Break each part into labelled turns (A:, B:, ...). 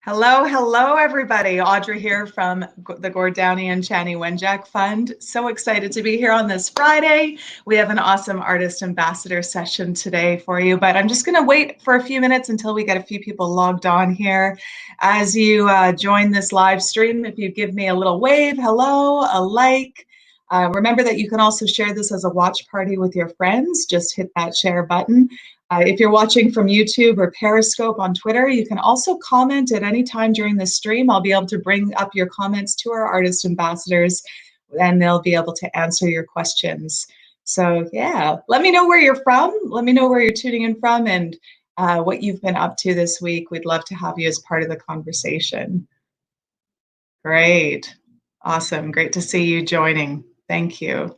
A: Hello, hello, everybody. Audrey here from the Gord Downey and Chani Wenjack Fund. So excited to be here on this Friday. We have an awesome artist ambassador session today for you, but I'm just going to wait for a few minutes until we get a few people logged on here. As you join this live stream, if you give me a little wave, hello, a like. Remember that you can also share this as a watch party with your friends. Just hit that share button. If you're watching from YouTube or Periscope on Twitter, you can also comment at any time during this stream. I'll be able to bring up your comments to our artist ambassadors and they'll be able to answer your questions. So yeah, let me know where you're from. Let me know where you're tuning in from and what you've been up to this week. We'd love to have you as part of the conversation. Great. Awesome. Great to see you joining. Thank you.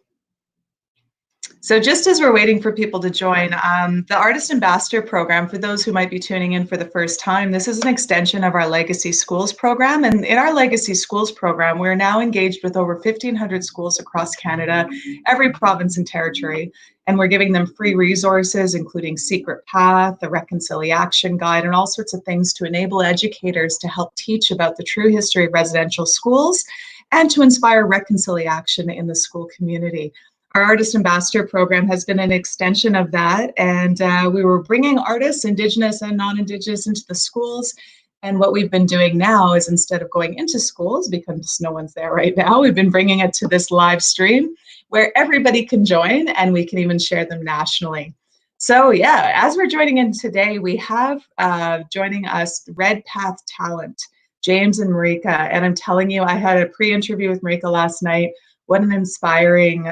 A: So just as we're waiting for people to join, the Artist Ambassador Program, for those who might be tuning in for the first time, this is an extension of our Legacy Schools program. And in our Legacy Schools program, we're now engaged with over 1,500 schools across Canada, every province and territory. And we're giving them free resources, including Secret Path, the Reconciliation Guide, and all sorts of things to enable educators to help teach about the true history of residential schools and to inspire reconciliation in the school community. Our Artist Ambassador Program has been an extension of that, and we were bringing artists, Indigenous and non-Indigenous, into the schools. And what we've been doing now is, instead of going into schools, because no one's there right now, we've been bringing it to this live stream where everybody can join and we can even share them nationally. So yeah, as we're joining in today, we have joining us Red Path Talent, James and Marika. And I'm telling you, I had a pre-interview with Marika last night. What an inspiring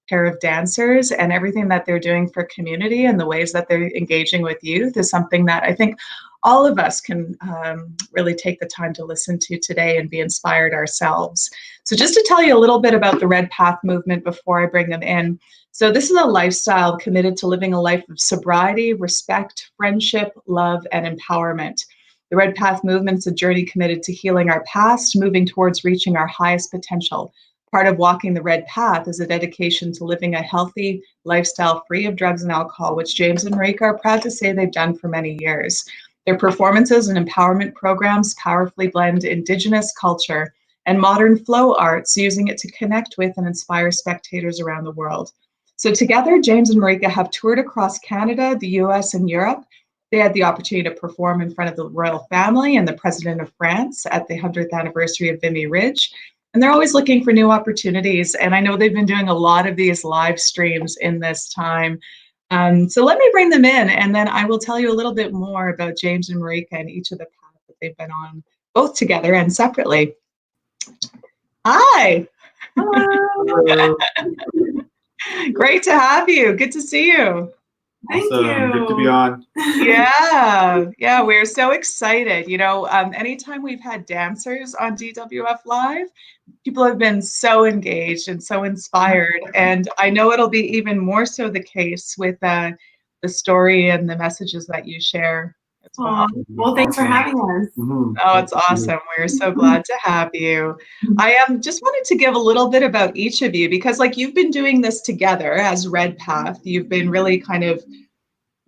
A: pair of dancers, and everything that they're doing for community and the ways that they're engaging with youth is something that I think all of us can really take the time to listen to today and be inspired ourselves. So just to tell you a little bit about the Red Path movement before I bring them in. So this is a lifestyle committed to living a life of sobriety, respect, friendship, love, and empowerment. The Red Path movement is a journey committed to healing our past, moving towards reaching our highest potential. Part of walking the Red Path is a dedication to living a healthy lifestyle free of drugs and alcohol, which James and Marika are proud to say they've done for many years. Their performances and empowerment programs powerfully blend Indigenous culture and modern flow arts, using it to connect with and inspire spectators around the world. So together, James and Marika have toured across Canada, the US, and Europe. They had the opportunity to perform in front of the royal family and the President of France at the 100th anniversary of Vimy Ridge. And they're always looking for new opportunities. And I know they've been doing a lot of these live streams in this time. So let me bring them in, and then I will tell you a little bit more about James and Marika and each of the paths that they've been on, both together and separately. Hi.
B: Hello.
A: Great to have you. Good to see you.
B: Thank
C: Awesome.
B: you.
C: Good to be on.
A: Yeah, we're so excited. You know, anytime we've had dancers on DWF Live, people have been so engaged and so inspired. And I know it'll be even more so the case with the story and the messages that you share as well.
B: Well, thanks for having us.
A: Oh, it's awesome. We're so glad to have you. I just wanted to give a little bit about each of you, because like you've been doing this together as Red Path. You've been really kind of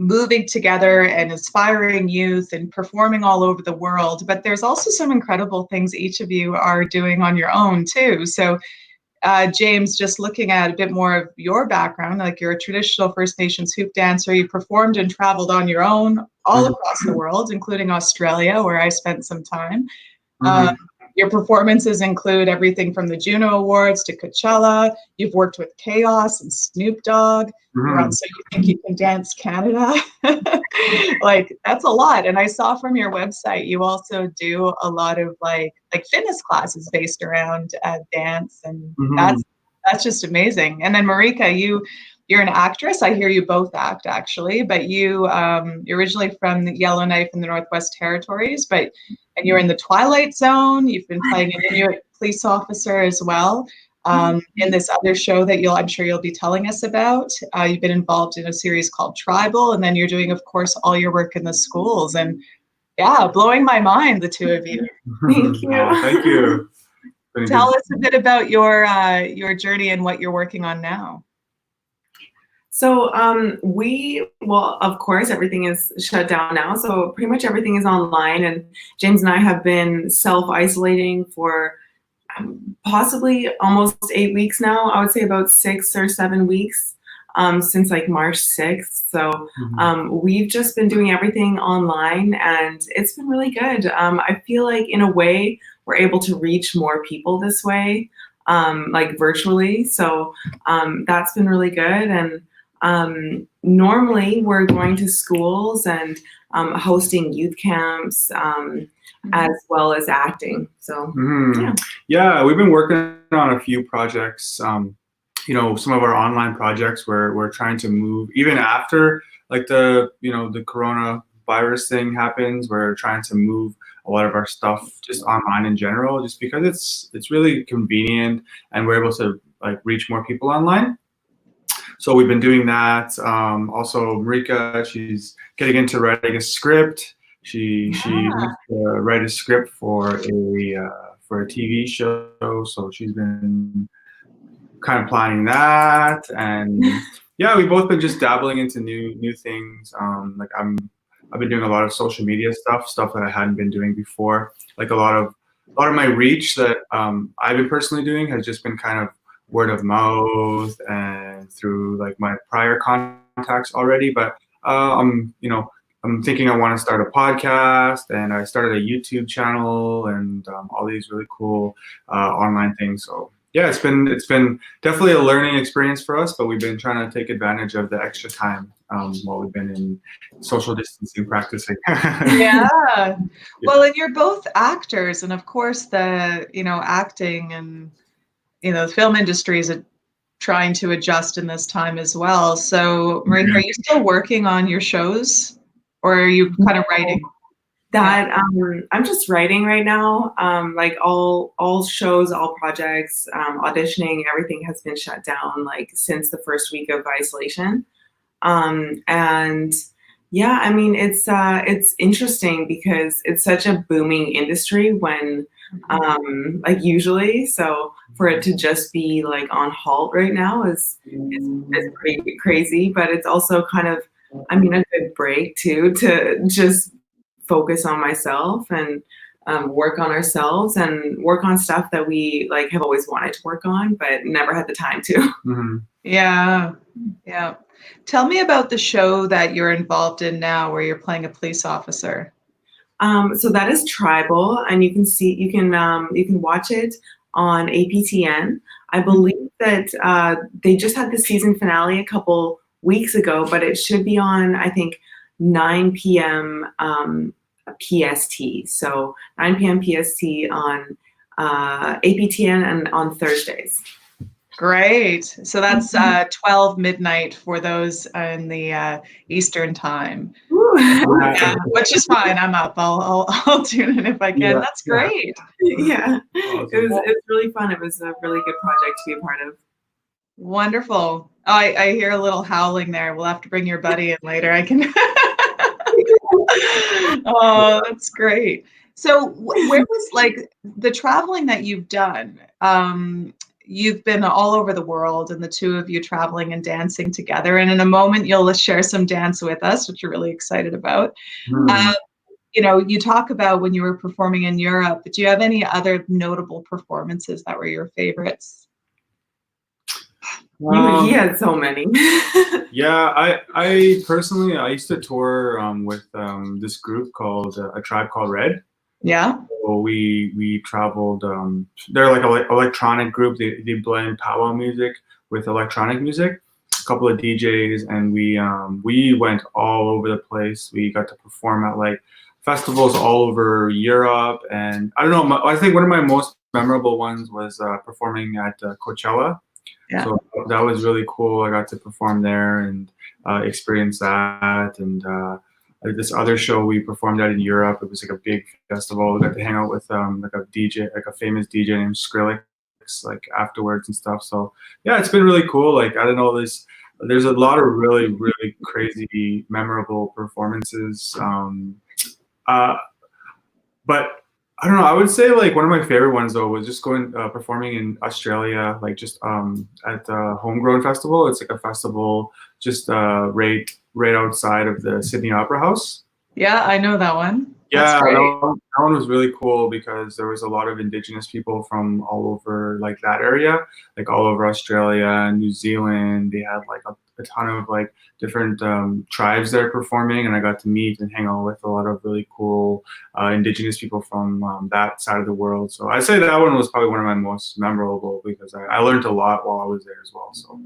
A: moving together and inspiring youth and performing all over the world. But there's also some incredible things each of you are doing on your own too. So James, just looking at a bit more of your background, like you're a traditional First Nations hoop dancer. You performed and traveled on your own all across the world, including Australia, where I spent some time. Your performances include everything from the Juno Awards to Coachella. You've worked with Chaos and Snoop Dogg. You're on So You Think You Can Dance Canada. Like, that's a lot. And I saw from your website, you also do a lot of like fitness classes based around dance. And that's just amazing. And then Marika, you're an actress. I hear you both act, actually, but you're originally from the Yellowknife in the Northwest Territories, and you're in the Twilight Zone. You've been playing an Inuit police officer as well in this other show that I'm sure you'll be telling us about. You've been involved in a series called Tribal, and then you're doing, of course, all your work in the schools. And yeah, blowing my mind, the two of you.
B: Thank you.
C: Thank you.
A: Tell us a bit about your journey and what you're working on now.
B: So well, of course, everything is shut down now. So pretty much everything is online. And James and I have been self-isolating for possibly almost 8 weeks now. I would say about 6 or 7 weeks since like March 6th. So we've just been doing everything online and it's been really good. I feel like in a way we're able to reach more people this way, like virtually. So that's been really good. And normally we're going to schools and hosting youth camps as well as acting. So
C: yeah, we've been working on a few projects. You know, some of our online projects where we're trying to move even after like the coronavirus thing happens. We're trying to move a lot of our stuff just online in general, just because it's really convenient and we're able to like reach more people online. So we've been doing that. Also, Marika, she's getting into writing a script. She needs to write a script for a TV show. So she's been kind of planning that, and yeah, we've both been just dabbling into new things. Like I've been doing a lot of social media stuff that I hadn't been doing before. Like a lot of my reach that I've been personally doing has just been kind of word of mouth and through like my prior contacts already. But I'm thinking I want to start a podcast, and I started a YouTube channel and all these really cool online things. So yeah, it's been definitely a learning experience for us, but we've been trying to take advantage of the extra time while we've been in social distancing practicing.
A: Yeah. Well, and you're both actors, and of course the acting and the film industry is trying to adjust in this time as well. So, Marika, are you still working on your shows, or are you kind of writing?
B: I'm just writing right now. Like all shows, all projects, auditioning, everything has been shut down like since the first week of isolation. And yeah, I mean it's interesting because it's such a booming industry when like usually. So for it to just be like on halt right now is pretty crazy, but it's also kind of, I mean, a good break too, to just focus on myself and work on ourselves and work on stuff that we like have always wanted to work on, but never had the time to.
A: Yeah. Tell me about the show that you're involved in now, where you're playing a police officer.
B: So that is Tribal, and you can watch it on APTN. I believe that they just had the season finale a couple weeks ago, but it should be on, I think, 9 p.m. PST. So 9 p.m. PST on APTN and on Thursdays.
A: Great. So that's 12 midnight for those in the Eastern time. Yeah, which is fine. I'm up. I'll tune in if I can. Yeah, that's great.
B: Yeah. Awesome. It was really fun. It was a really good project to be a part of.
A: Wonderful. Oh, I hear a little howling there. We'll have to bring your buddy in later. I can. Oh, that's great. So where was like the traveling that you've done? You've been all over the world, and the two of you traveling and dancing together. And in a moment, you'll share some dance with us, which you're really excited about. You talk about when you were performing in Europe, but do you have any other notable performances that were your favorites?
B: He had so many.
C: Yeah, I personally, I used to tour with this group called A Tribe Called Red.
A: Yeah.
C: So we traveled. They're like an electronic group. They blend powwow music with electronic music. A couple of DJs, and we went all over the place. We got to perform at like festivals all over Europe, and I don't know. I think one of my most memorable ones was performing at Coachella. Yeah. So that was really cool. I got to perform there and experience that, and this other show we performed at in Europe. It was like a big festival. We got to hang out with like a DJ, like a famous DJ named Skrillex, like afterwards and stuff. So yeah, it's been really cool. Like I don't know, there's a lot of really, really crazy, memorable performances. But I don't know. I would say like one of my favorite ones though was just going performing in Australia, like just at the Homegrown Festival. It's like a festival just right outside of the Sydney Opera House.
A: Yeah, I know that one.
C: Yeah,
A: That's great.
C: that one was really cool because there was a lot of Indigenous people from all over like that area, like all over Australia and New Zealand. They had like a ton of like different tribes there performing, and I got to meet and hang out with a lot of really cool Indigenous people from that side of the world. So I'd say that one was probably one of my most memorable because I learned a lot while I was there as well. So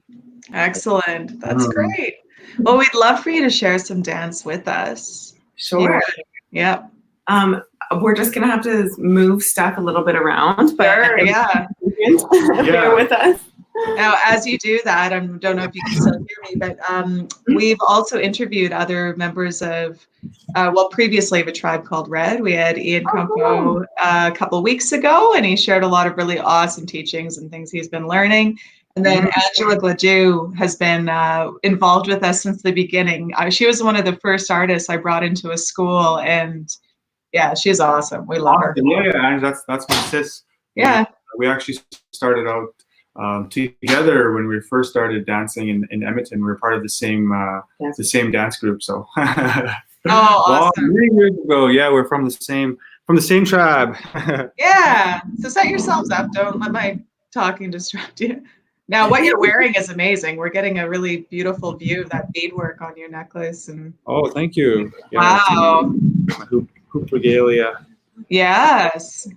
A: excellent. That's great. Well, we'd love for you to share some dance with us.
B: Sure.
A: Yeah.
B: We're just gonna have to move stuff a little bit around, but
A: Sure, yeah.
B: bear with us.
A: Now, as you do that, I don't know if you can still hear me, but we've also interviewed other members of, previously of a tribe called Red. We had Ian Crumpo a couple of weeks ago, and he shared a lot of really awesome teachings and things he's been learning. And then Angela Gladue has been involved with us since the beginning. She was one of the first artists I brought into a school, and yeah, she's awesome. We love her.
C: Yeah, and that's my sis.
A: Yeah.
C: We actually started out together when we first started dancing in Edmonton. We were part of the same dance group. So
A: awesome.
C: Many years ago, yeah, we're from the same tribe.
A: Yeah. So set yourselves up. Don't let my talking distract you. Now, what you're wearing is amazing. We're getting a really beautiful view of that beadwork on your necklace. And
C: oh, thank you. Yeah,
A: wow.
C: My hoop regalia.
A: Yes.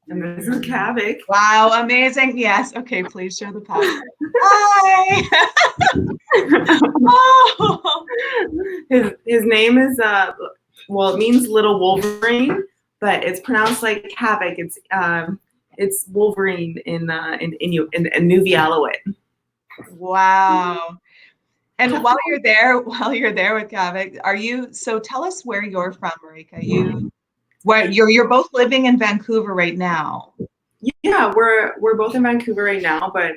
B: And this is Kavik.
A: Wow, amazing. Yes. Okay, please show the passport. Hi.
B: Oh. His name is it means little Wolverine, but it's pronounced like Kavik. It's Wolverine in Nunavut.
A: Wow. And while you're there with Kavik, so tell us where you're from, Marika. You're both living in Vancouver right now.
B: Yeah, we're both in Vancouver right now, but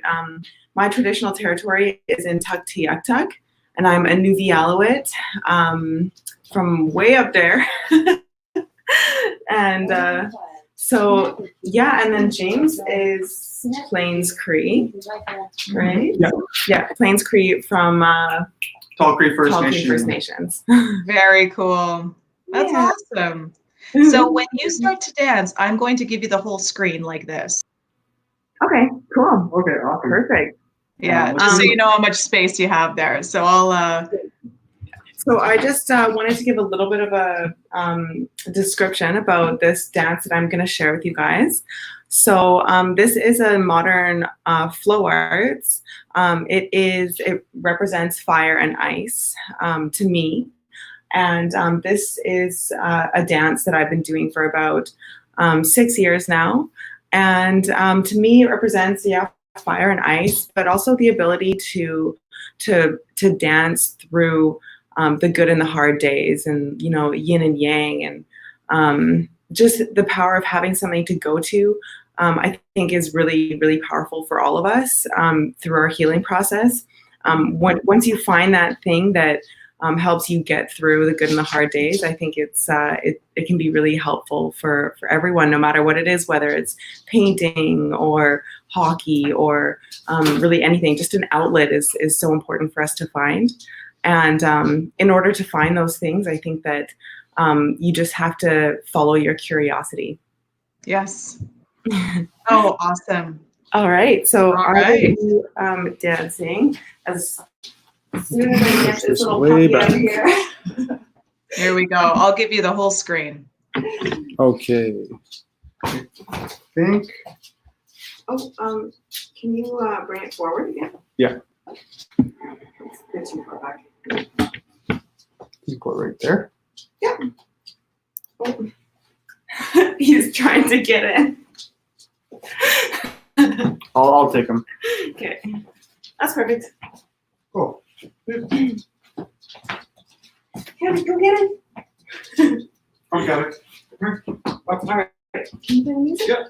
B: my traditional territory is in Tuktoyaktuk, and I'm a Nunavut from way up there. And so yeah, and then James is Plains Cree, right? Yeah, Plains Cree from
C: Tall Cree First
B: Nations.
A: Very cool. That's awesome. So when you start to dance, I'm going to give you the whole screen like this.
B: Okay, cool.
C: Okay, awesome.
B: Perfect.
A: Yeah, just so you know how much space you have there. So I'll.
B: So I just wanted to give a little bit of a description about this dance that I'm going to share with you guys. So this is a modern flow arts. It represents fire and ice to me. And this is a dance that I've been doing for about 6 years now. And to me, it represents, fire and ice, but also the ability to dance through the good and the hard days, and yin and yang, and just the power of having something to go to. I think is really, really powerful for all of us through our healing process. Once you find that thing that helps you get through the good and the hard days, I think it can be really helpful for everyone, no matter what it is, whether it's painting or hockey or really anything. Just an outlet is so important for us to find. And in order to find those things, I think that you just have to follow your curiosity.
A: Yes. Oh, awesome.
B: All right. So I will be dancing as soon as I get this little puppy out here.
A: Here we go. I'll give you the whole screen.
C: Okay. I think.
B: Oh, can you bring it forward again?
C: Yeah.
B: It's too far back.
C: You go right there.
B: Yeah. Oh. He's trying to get in.
C: I'll take them.
B: Okay. That's perfect.
C: Cool.
B: Kevin, go get it.
C: I'll get it.
B: All right. Can you play the music?
C: Yeah.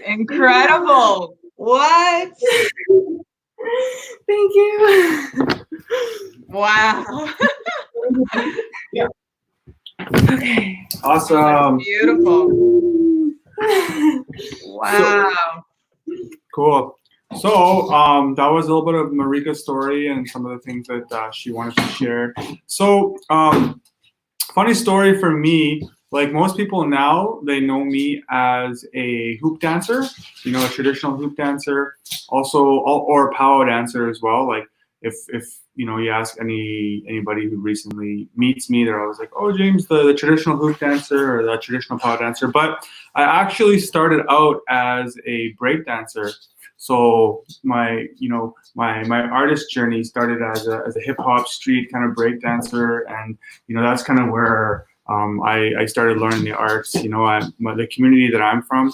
A: Incredible. What?
B: Thank you.
A: Wow.
C: Yeah.
B: Okay.
C: Awesome.
A: Beautiful. Wow.
C: Cool. So that was a little bit of Marika's story and some of the things that she wanted to share. So funny story for me, like most people now, they know me as a hoop dancer, you know, a traditional hoop dancer, also, or a powwow dancer as well. Like if you know, you ask anybody who recently meets me, they're always like, oh, James, the traditional hoop dancer or the traditional powwow dancer. But I actually started out as a break dancer. So my artist journey started as a hip hop street kind of break dancer, and you know, that's kind of where I started learning the arts. You know, the community that I'm from,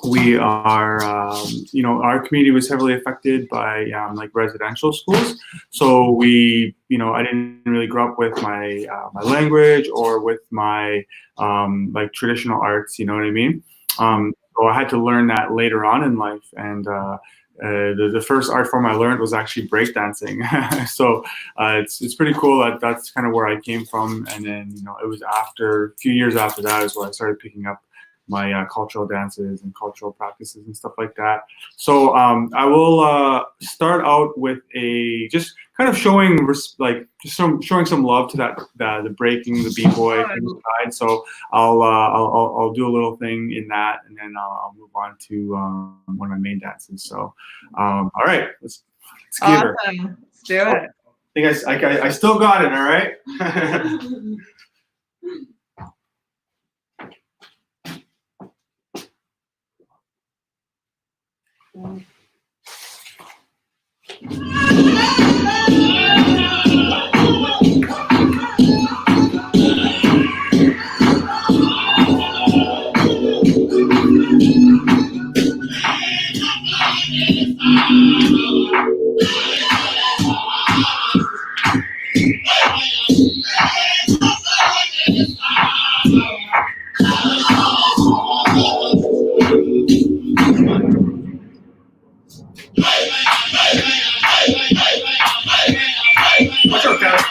C: we are, you know, our community was heavily affected by like residential schools. So we, you know, I didn't really grow up with my my language or with my like traditional arts. You know what I mean? So I had to learn that later on in life, and the first art form I learned was actually breakdancing. So it's pretty cool that that's kind of where I came from. And then, you know, it was after a few years after that is where I started picking up my cultural dances and cultural practices and stuff like that. So I will start out with just kind of showing showing some love to the breaking, the b-boy side. So I'll do a little thing in that, and then I'll move on to one of my main dances. So all right, let's give her.
A: Awesome. Let's do it.
C: I think I still got it. All right. Watch out, guys.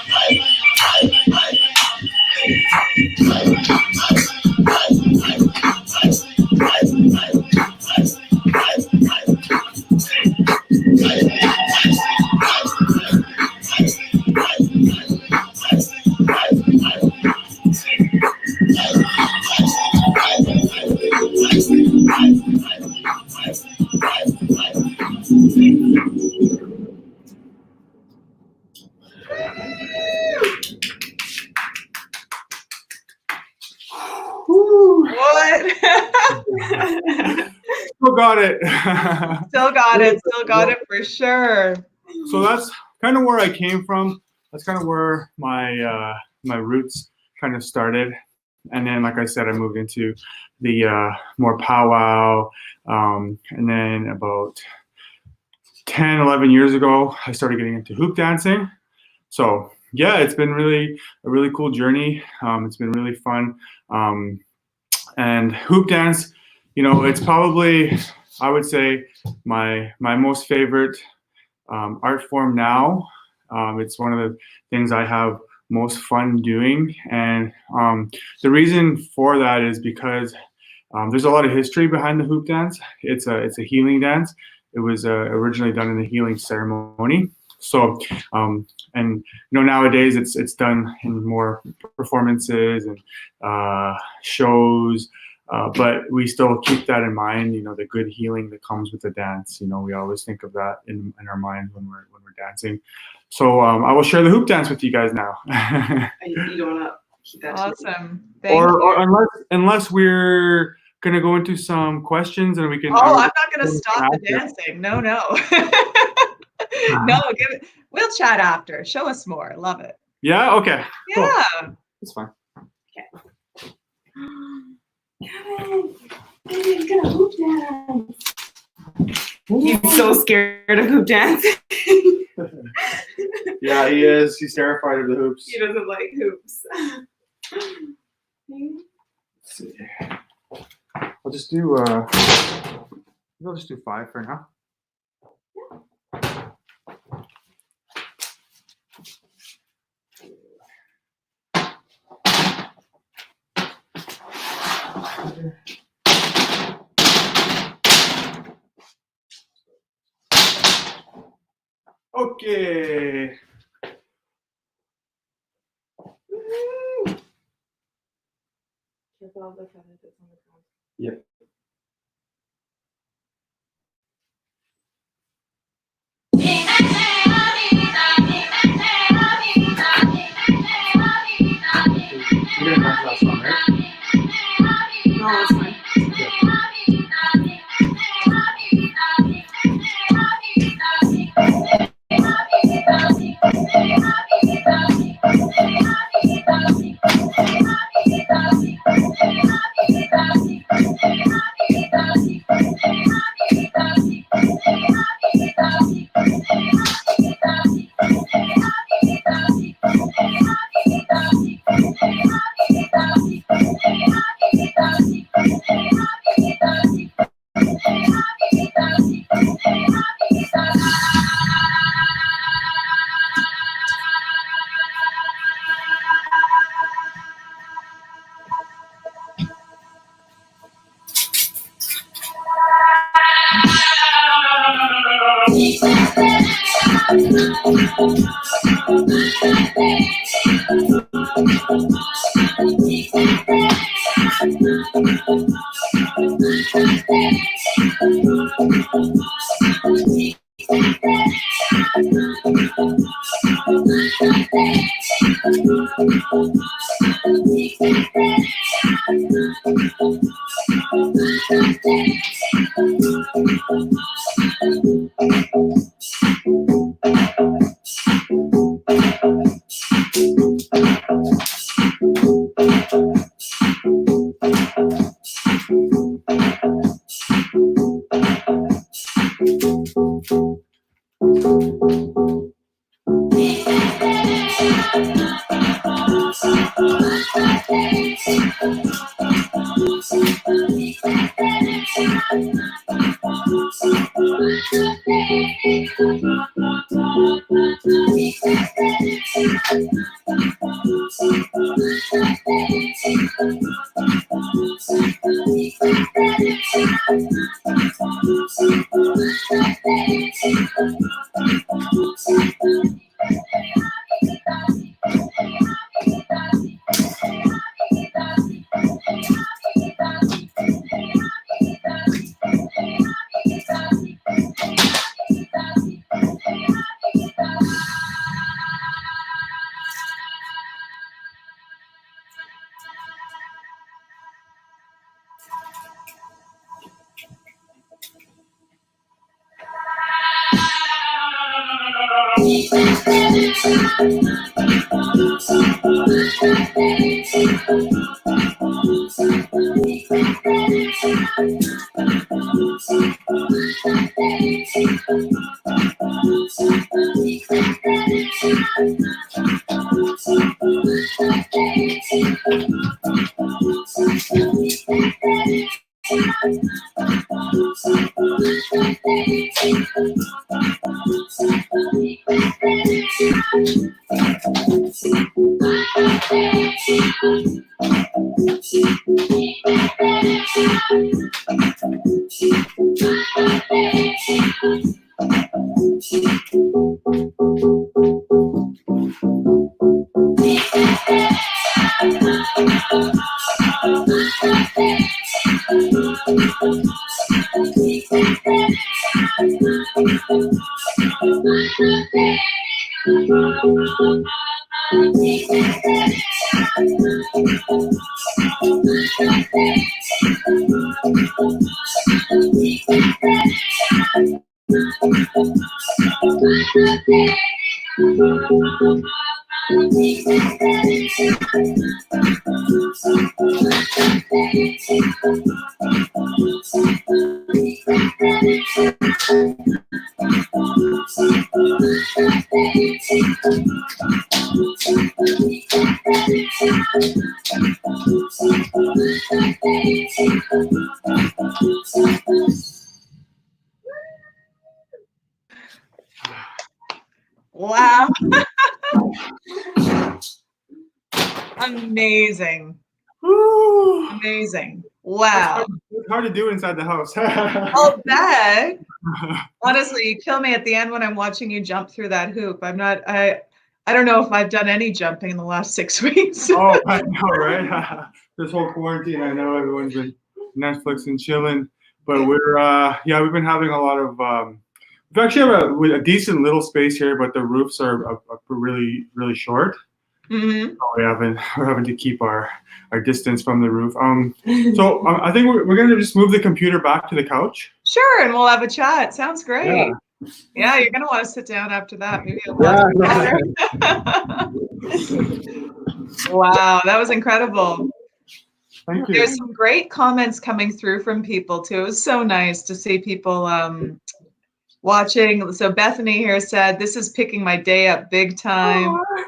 A: What?
C: Still got it.
A: Still got it. Still got it for sure.
C: So that's kind of where I came from. That's kind of where my my roots kind of started. And then, like I said, I moved into the more powwow. And then about 10, 11 years ago, I started getting into hoop dancing. So yeah, it's been really a really cool journey. It's been really fun. And hoop dance, you know, it's probably, I would say, my most favorite art form now. It's one of the things I have most fun doing, and the reason for that is because there's a lot of history behind the hoop dance. It's a healing dance. It was originally done in the healing ceremony. So and you know, nowadays it's done in more performances and shows. But we still keep that in mind, you know, the good healing that comes with the dance. You know, we always think of that in our mind when we're dancing. So I will share the hoop dance with you guys now.
B: You don't want to keep that.
A: Awesome. Thank you.
C: Or unless we're gonna go into some questions and we can.
A: Oh, I'm not gonna stop the dancing. No. No, we'll chat after. Show us more. Love it.
C: Yeah. Okay.
A: Yeah.
C: Cool. That's fine.
B: Kevin, he's gonna hoop dance. He's so scared of hoop dancing.
C: Yeah, he is. He's terrified of the hoops.
B: He doesn't like hoops.
C: Let's see. I'll just do. I'll just do 5 for now. Okay.
B: Careful of the Kevin that's on the ground.
C: Yep. You didn't mention that song, right?
B: No, it's fine.
A: Wow. Amazing. Amazing. Wow.
C: It's hard to do inside the house.
A: I'll bet. Honestly, you kill me at the end when I'm watching you jump through that hoop. I don't know if I've done any jumping in the last 6 weeks.
C: Oh, I know, right? This whole quarantine, I know everyone's been Netflix and chilling, but we've been having a lot of. We actually have a decent little space here, but the roofs are really, really short.
A: Mm-hmm.
C: So we're having to keep our distance from the roof. So I think we're gonna just move the computer back to the couch.
A: Sure, and we'll have a chat. Sounds great. Yeah, you're gonna want to sit down after that. Maybe a glass of water. Wow, that was incredible.
C: Thank you.
A: There's some great comments coming through from people too. It was so nice to see people watching. So Bethany here said, "This is picking my day up big time."
B: Aww.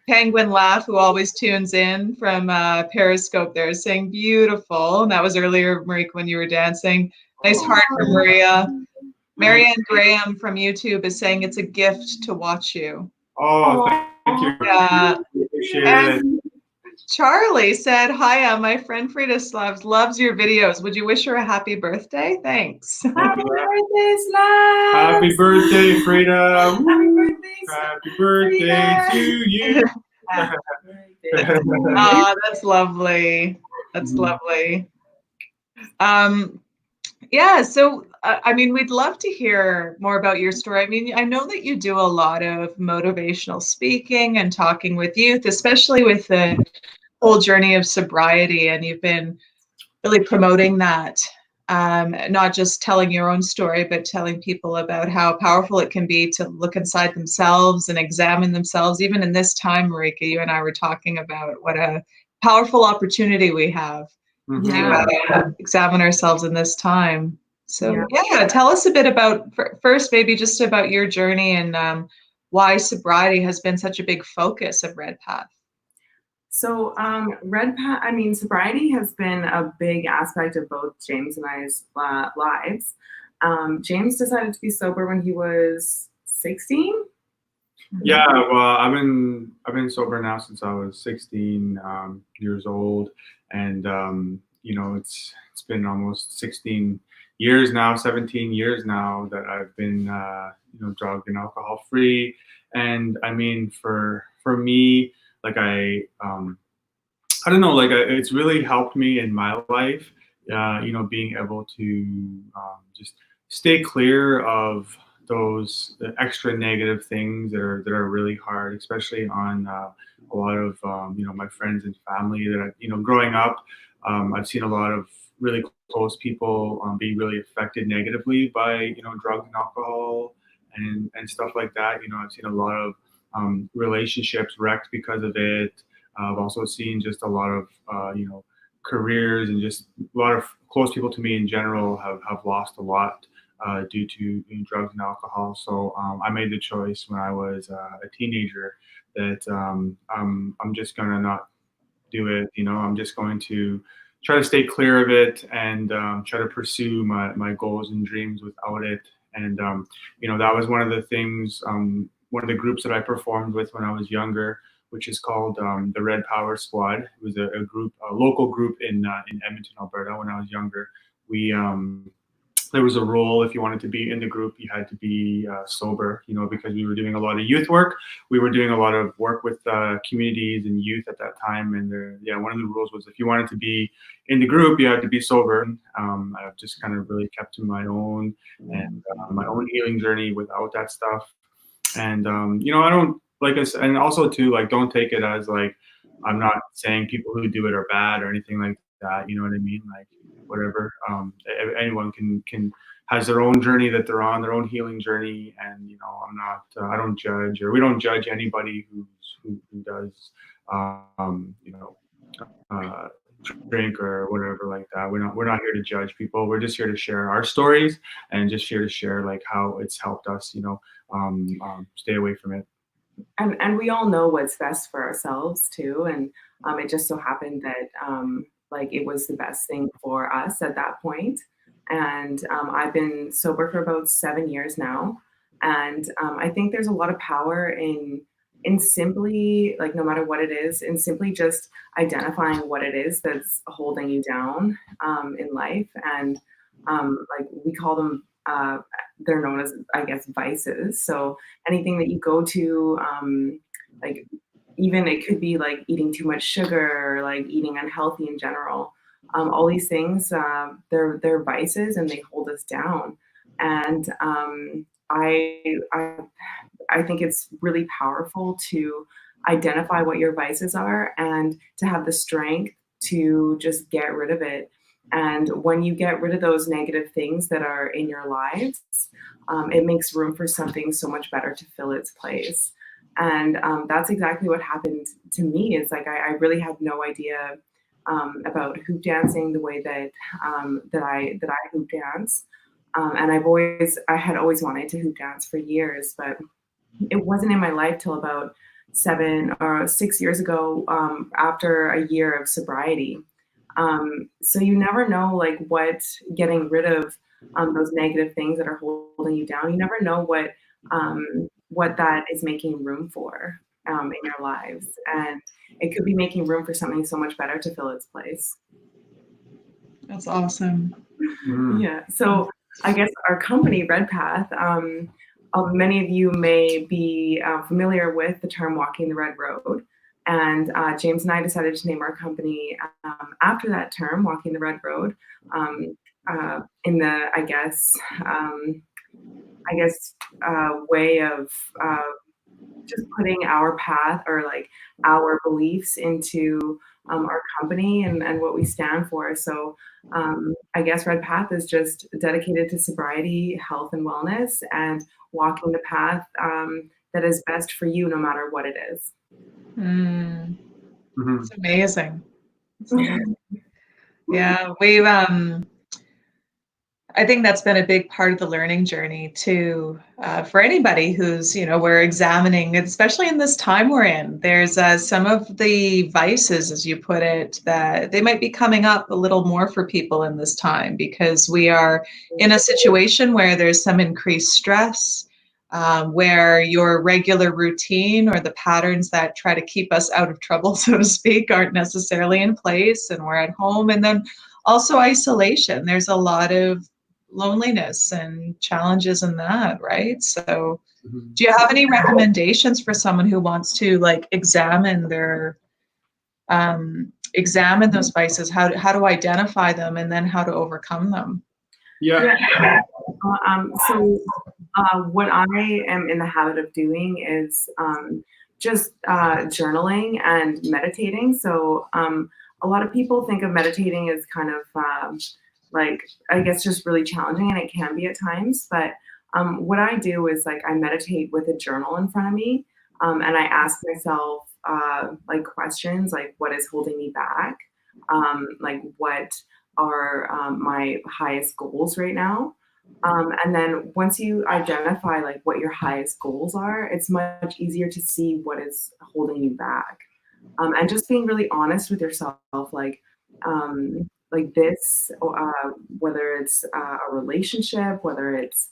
A: Penguin Laugh, who always tunes in from Periscope there, is saying beautiful. And that was earlier, Marika, when you were dancing. Nice heart for Maria. Marianne Graham from YouTube is saying it's a gift to watch you.
C: Oh, thank you.
A: Yeah.
C: Appreciate
A: And Charlie said, "Hiya, my friend Frida Slavs loves your videos. Would you wish her a happy birthday? Thanks."
B: Happy birthday, Slav!
C: Happy birthday, Frida!
B: Happy birthday,
C: Happy birthday to you!
A: Oh, that's lovely. That's lovely. Yeah, so I mean, we'd love to hear more about your story. I mean, I know that you do a lot of motivational speaking and talking with youth, especially with the whole journey of sobriety, and you've been really promoting that, not just telling your own story, but telling people about how powerful it can be to look inside themselves and examine themselves. Even in this time, Marika, you and I were talking about what a powerful opportunity we have to examine ourselves in this time. So yeah, tell us a bit about, first maybe just about your journey and why sobriety has been such a big focus of Red Path.
B: So Red Path, I mean, sobriety has been a big aspect of both James and I's lives. James decided to be sober when he was 16.
C: Yeah, well, I've been sober now since I was 16 years old, and you know, it's been almost 16 years now, 17 years now that I've been you know, drug and alcohol free. And I mean, for me, like I don't know, like it's really helped me in my life, you know, being able to just stay clear of those extra negative things that are really hard, especially on a lot of you know, my friends and family that I, you know, growing up, I've seen a lot of really close people being really affected negatively by, you know, drugs and alcohol and stuff like that. You know, I've seen a lot of relationships wrecked because of it. I've also seen just a lot of you know, careers, and just a lot of close people to me in general have lost a lot due to drugs and alcohol. So I made the choice when I was a teenager that I'm just gonna not do it. You know, I'm just going to try to stay clear of it and try to pursue my goals and dreams without it. And you know, that was one of the things, one of the groups that I performed with when I was younger, which is called the Red Power Squad. It was a group, a local group in Edmonton, Alberta. When I was younger, we there was a rule, if you wanted to be in the group, you had to be sober, you know, because we were doing a lot of youth work. We were doing a lot of work with communities and youth at that time. And one of the rules was if you wanted to be in the group, you had to be sober. I've just kind of really kept to my own and my own healing journey without that stuff. And, you know, I don't, like I said, and also too, like, don't take it as like, I'm not saying people who do it are bad or anything like that. You know what I mean? Like, whatever. Anyone can has their own journey that they're on, their own healing journey. And, I don't judge, or we don't judge anybody who does, drink or whatever like that. We're not here to judge people. We're just here to share our stories and just here to share like how it's helped us, stay away from it.
B: And we all know what's best for ourselves too. And it just so happened that like it was the best thing for us at that point. And I've been sober for about 7 years now. And I think there's a lot of power in simply, like, no matter what it is, in simply just identifying what it is that's holding you down in life. And like we call them, they're known as, I guess, vices. So anything that you go to, like even it could be like eating too much sugar, or like eating unhealthy in general. All these things, they're vices and they hold us down. And I think it's really powerful to identify what your vices are and to have the strength to just get rid of it. And when you get rid of those negative things that are in your lives, it makes room for something so much better to fill its place. And that's exactly what happened to me. It's like I really had no idea about hoop dancing the way that I hoop dance. And I had always wanted to hoop dance for years, but it wasn't in my life till about 7 or 6 years ago, after a year of sobriety. So you never know, like, what getting rid of those negative things that are holding you down. You never know what that is making room for in your lives, and it could be making room for something so much better to fill its place.
A: That's awesome.
B: Yeah. So I guess our company, Red Path, many of you may be familiar with the term walking the red road. And James and I decided to name our company after that term, walking the red road, in the, way of just putting our path, or like our beliefs, into our company and what we stand for. So I guess Red Path is just dedicated to sobriety, health, and wellness, and walking the path that is best for you, no matter what it is.
A: It's amazing. It's amazing. Yeah, we've I think that's been a big part of the learning journey too, for anybody who's, we're examining, especially in this time we're in. There's some of the vices, as you put it, that they might be coming up a little more for people in this time, because we are in a situation where there's some increased stress, where your regular routine or the patterns that try to keep us out of trouble, so to speak, aren't necessarily in place, and we're at home. And then also isolation. There's a lot of loneliness and challenges in that, right? So do you have any recommendations for someone who wants to, like, examine those vices, how to identify them, and then how to overcome them?
B: Yeah. So what I am in the habit of doing is just journaling and meditating. So a lot of people think of meditating as kind of like, I guess, just really challenging, and it can be at times. But what I do is, like, I meditate with a journal in front of me, and I ask myself like questions, like, what is holding me back? Like, what are my highest goals right now? And then once you identify, like, what your highest goals are, it's much easier to see what is holding you back. And just being really honest with yourself, like this, whether it's a relationship, whether it's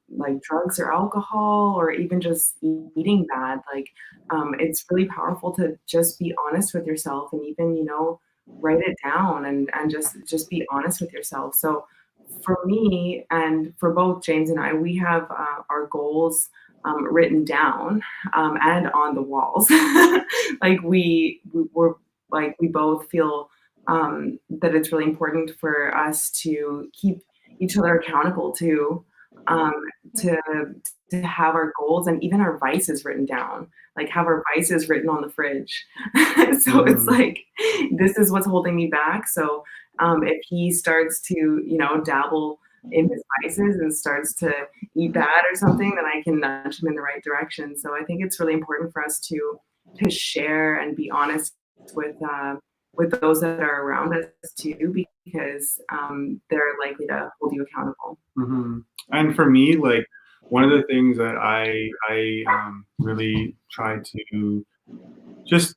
B: like drugs or alcohol, or even just eating bad, like it's really powerful to just be honest with yourself, and even, write it down, and just be honest with yourself. So for me, and for both James and I, we have our goals written down and on the walls. Like we both feel that it's really important for us to keep each other accountable to have our goals and even our vices written down, like have our vices written on the fridge. So it's like, this is what's holding me back. So if he starts to, dabble in his vices and starts to eat bad or something, then I can nudge him in the right direction. So I think it's really important for us to share and be honest with those that are around us too, because they're likely to hold you accountable.
C: Mm-hmm. And for me, like one of the things that I really try to just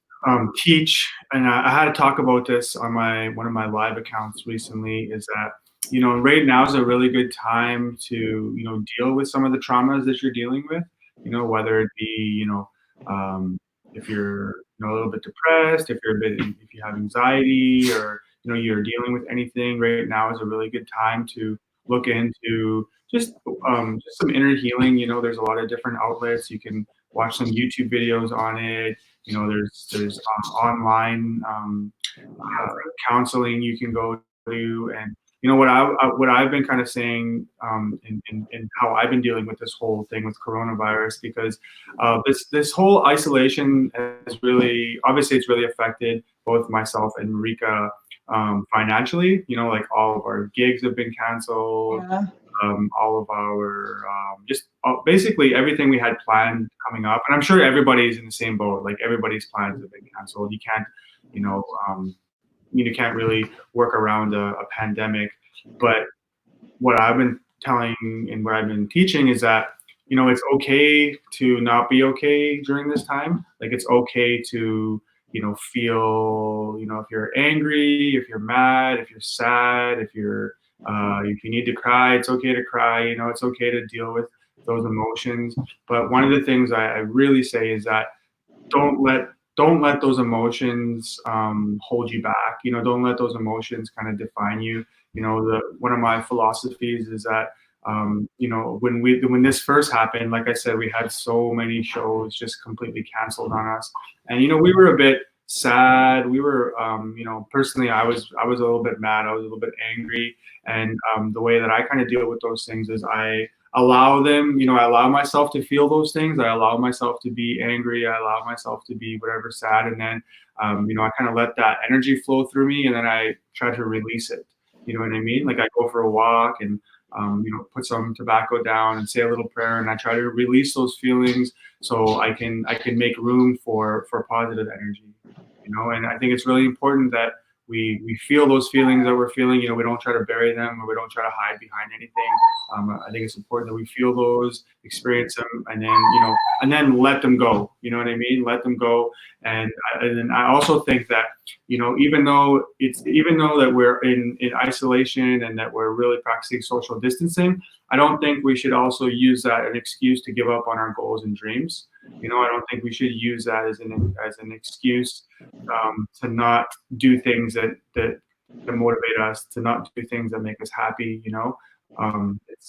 C: teach, and I had to talk about this on one of my live accounts recently, is that right now is a really good time to deal with some of the traumas that you're dealing with. Whether it be if you're a little bit depressed, if you have anxiety, or you're dealing with anything. Right now is a really good time to look into just some inner healing. There's a lot of different outlets. You can watch some YouTube videos on it. There's online counseling you can go to, and what I've been kind of saying in how I've been dealing with this whole thing with coronavirus, because this whole isolation has really, obviously it's really affected both myself and Marika financially. Like all of our gigs have been canceled.
A: Yeah.
C: All of our basically everything we had planned coming up, and I'm sure everybody's in the same boat. Like everybody's plans have been canceled. You can't, you can't really work around a pandemic. But what I've been telling and what I've been teaching is that it's okay to not be okay during this time. Like it's okay to feel if you're angry, if you're mad, if you're sad, if you need to cry, it's okay to cry. It's okay to deal with those emotions. But one of the things I really say is that don't let those emotions hold you back. Don't let those emotions kind of define you. One of my philosophies is that when this first happened, like I said, we had so many shows just completely canceled on us, and we were a bit sad. We were personally I was a little bit mad. I was a little bit angry, and the way that I kind of deal with those things is I allow them. I allow myself to feel those things. I allow myself to be angry. I allow myself to be whatever sad, and then I kind of let that energy flow through me, and then I try to release it. You know what I mean? Like I go for a walk and put some tobacco down and say a little prayer, and I try to release those feelings so I can make room for positive energy. And I think it's really important that we feel those feelings that we're feeling. We don't try to bury them, or we don't try to hide behind anything. I think it's important that we feel those, experience them, and then let them go. You know what I mean? Let them go. And I also think that even though that we're in isolation and that we're really practicing social distancing, I don't think we should also use that as an excuse to give up on our goals and dreams. I don't think we should use that as an excuse to not do things that motivate us, to not do things that make us happy.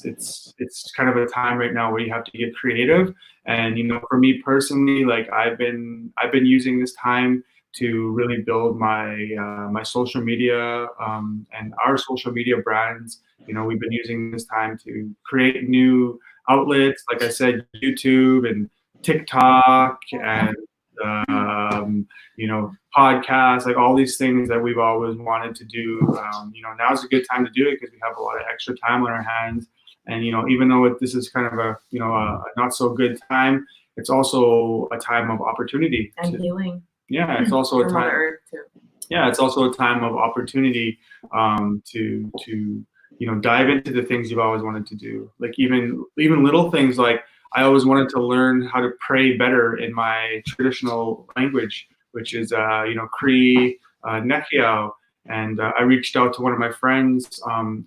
C: It's kind of a time right now where you have to get creative. And for me personally, like I've been using this time to really build my social media and our social media brands. We've been using this time to create new outlets, like I said, YouTube and TikTok and podcasts, like all these things that we've always wanted to do. Now's a good time to do it because we have a lot of extra time on our hands. And even though this is kind of a not so good time, it's also a time of opportunity
B: and healing.
C: Yeah, it's also a time.
B: Earth too.
C: Yeah, it's also a time of opportunity to dive into the things you've always wanted to do. Like even little things, like I always wanted to learn how to pray better in my traditional language, which is Cree, Nekiao. And I reached out to one of my friends on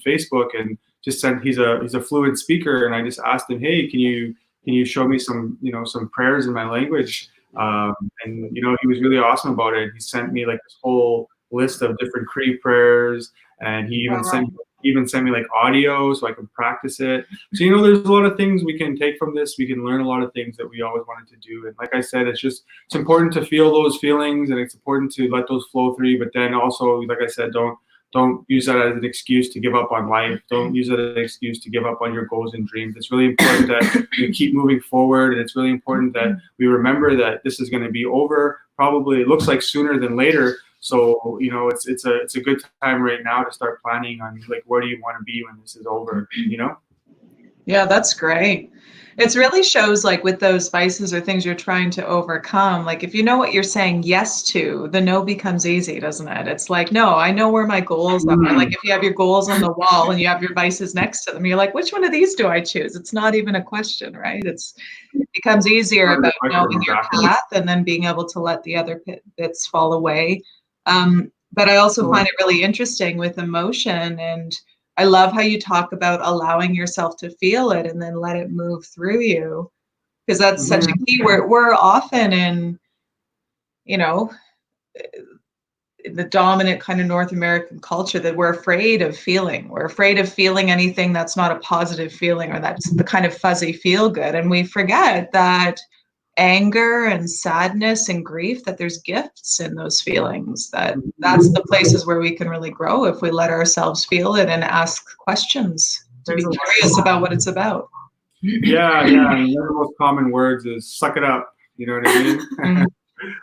C: Facebook and just said he's a fluent speaker, and I just asked him, hey, can you show me some some prayers in my language? And he was really awesome about it. He sent me like this whole list of different Cree prayers, and he even sent me like audio so I can practice it. So there's a lot of things we can take from this. We can learn a lot of things that we always wanted to do. And like I said, it's important to feel those feelings, and it's important to let those flow through you. But then also, like I said, don't use that as an excuse to give up on life. Don't use it as an excuse to give up on your goals and dreams. It's really important that we keep moving forward, and it's really important that we remember that this is going to be over. Probably, it looks like sooner than later. So, you know, it's a good time right now to start planning on like, where do you want to be when this is over, you know?
A: Yeah, that's great. It really shows like with those vices or things you're trying to overcome, like if you know what you're saying yes to, the no becomes easy, doesn't it? It's like, no, I know where my goals are. Like if you have your goals on the wall and you have your vices next to them, you're like, which one of these do I choose? It's not even a question, right? It becomes easier about knowing your path and then being able to let the other bits fall away. But I also find it really interesting with emotion, and I love how you talk about allowing yourself to feel it and then let it move through you, because that's such a key. We're often in, you know, the dominant kind of North American culture that we're afraid of feeling. We're afraid of feeling anything that's not a positive feeling, or that's the kind of fuzzy feel good. And we forget that anger and sadness and grief, that there's gifts in those feelings, that's the places where we can really grow if we let ourselves feel it and ask questions to be curious about what it's about.
C: Yeah. And one of the most common words is suck it up. You know what I mean?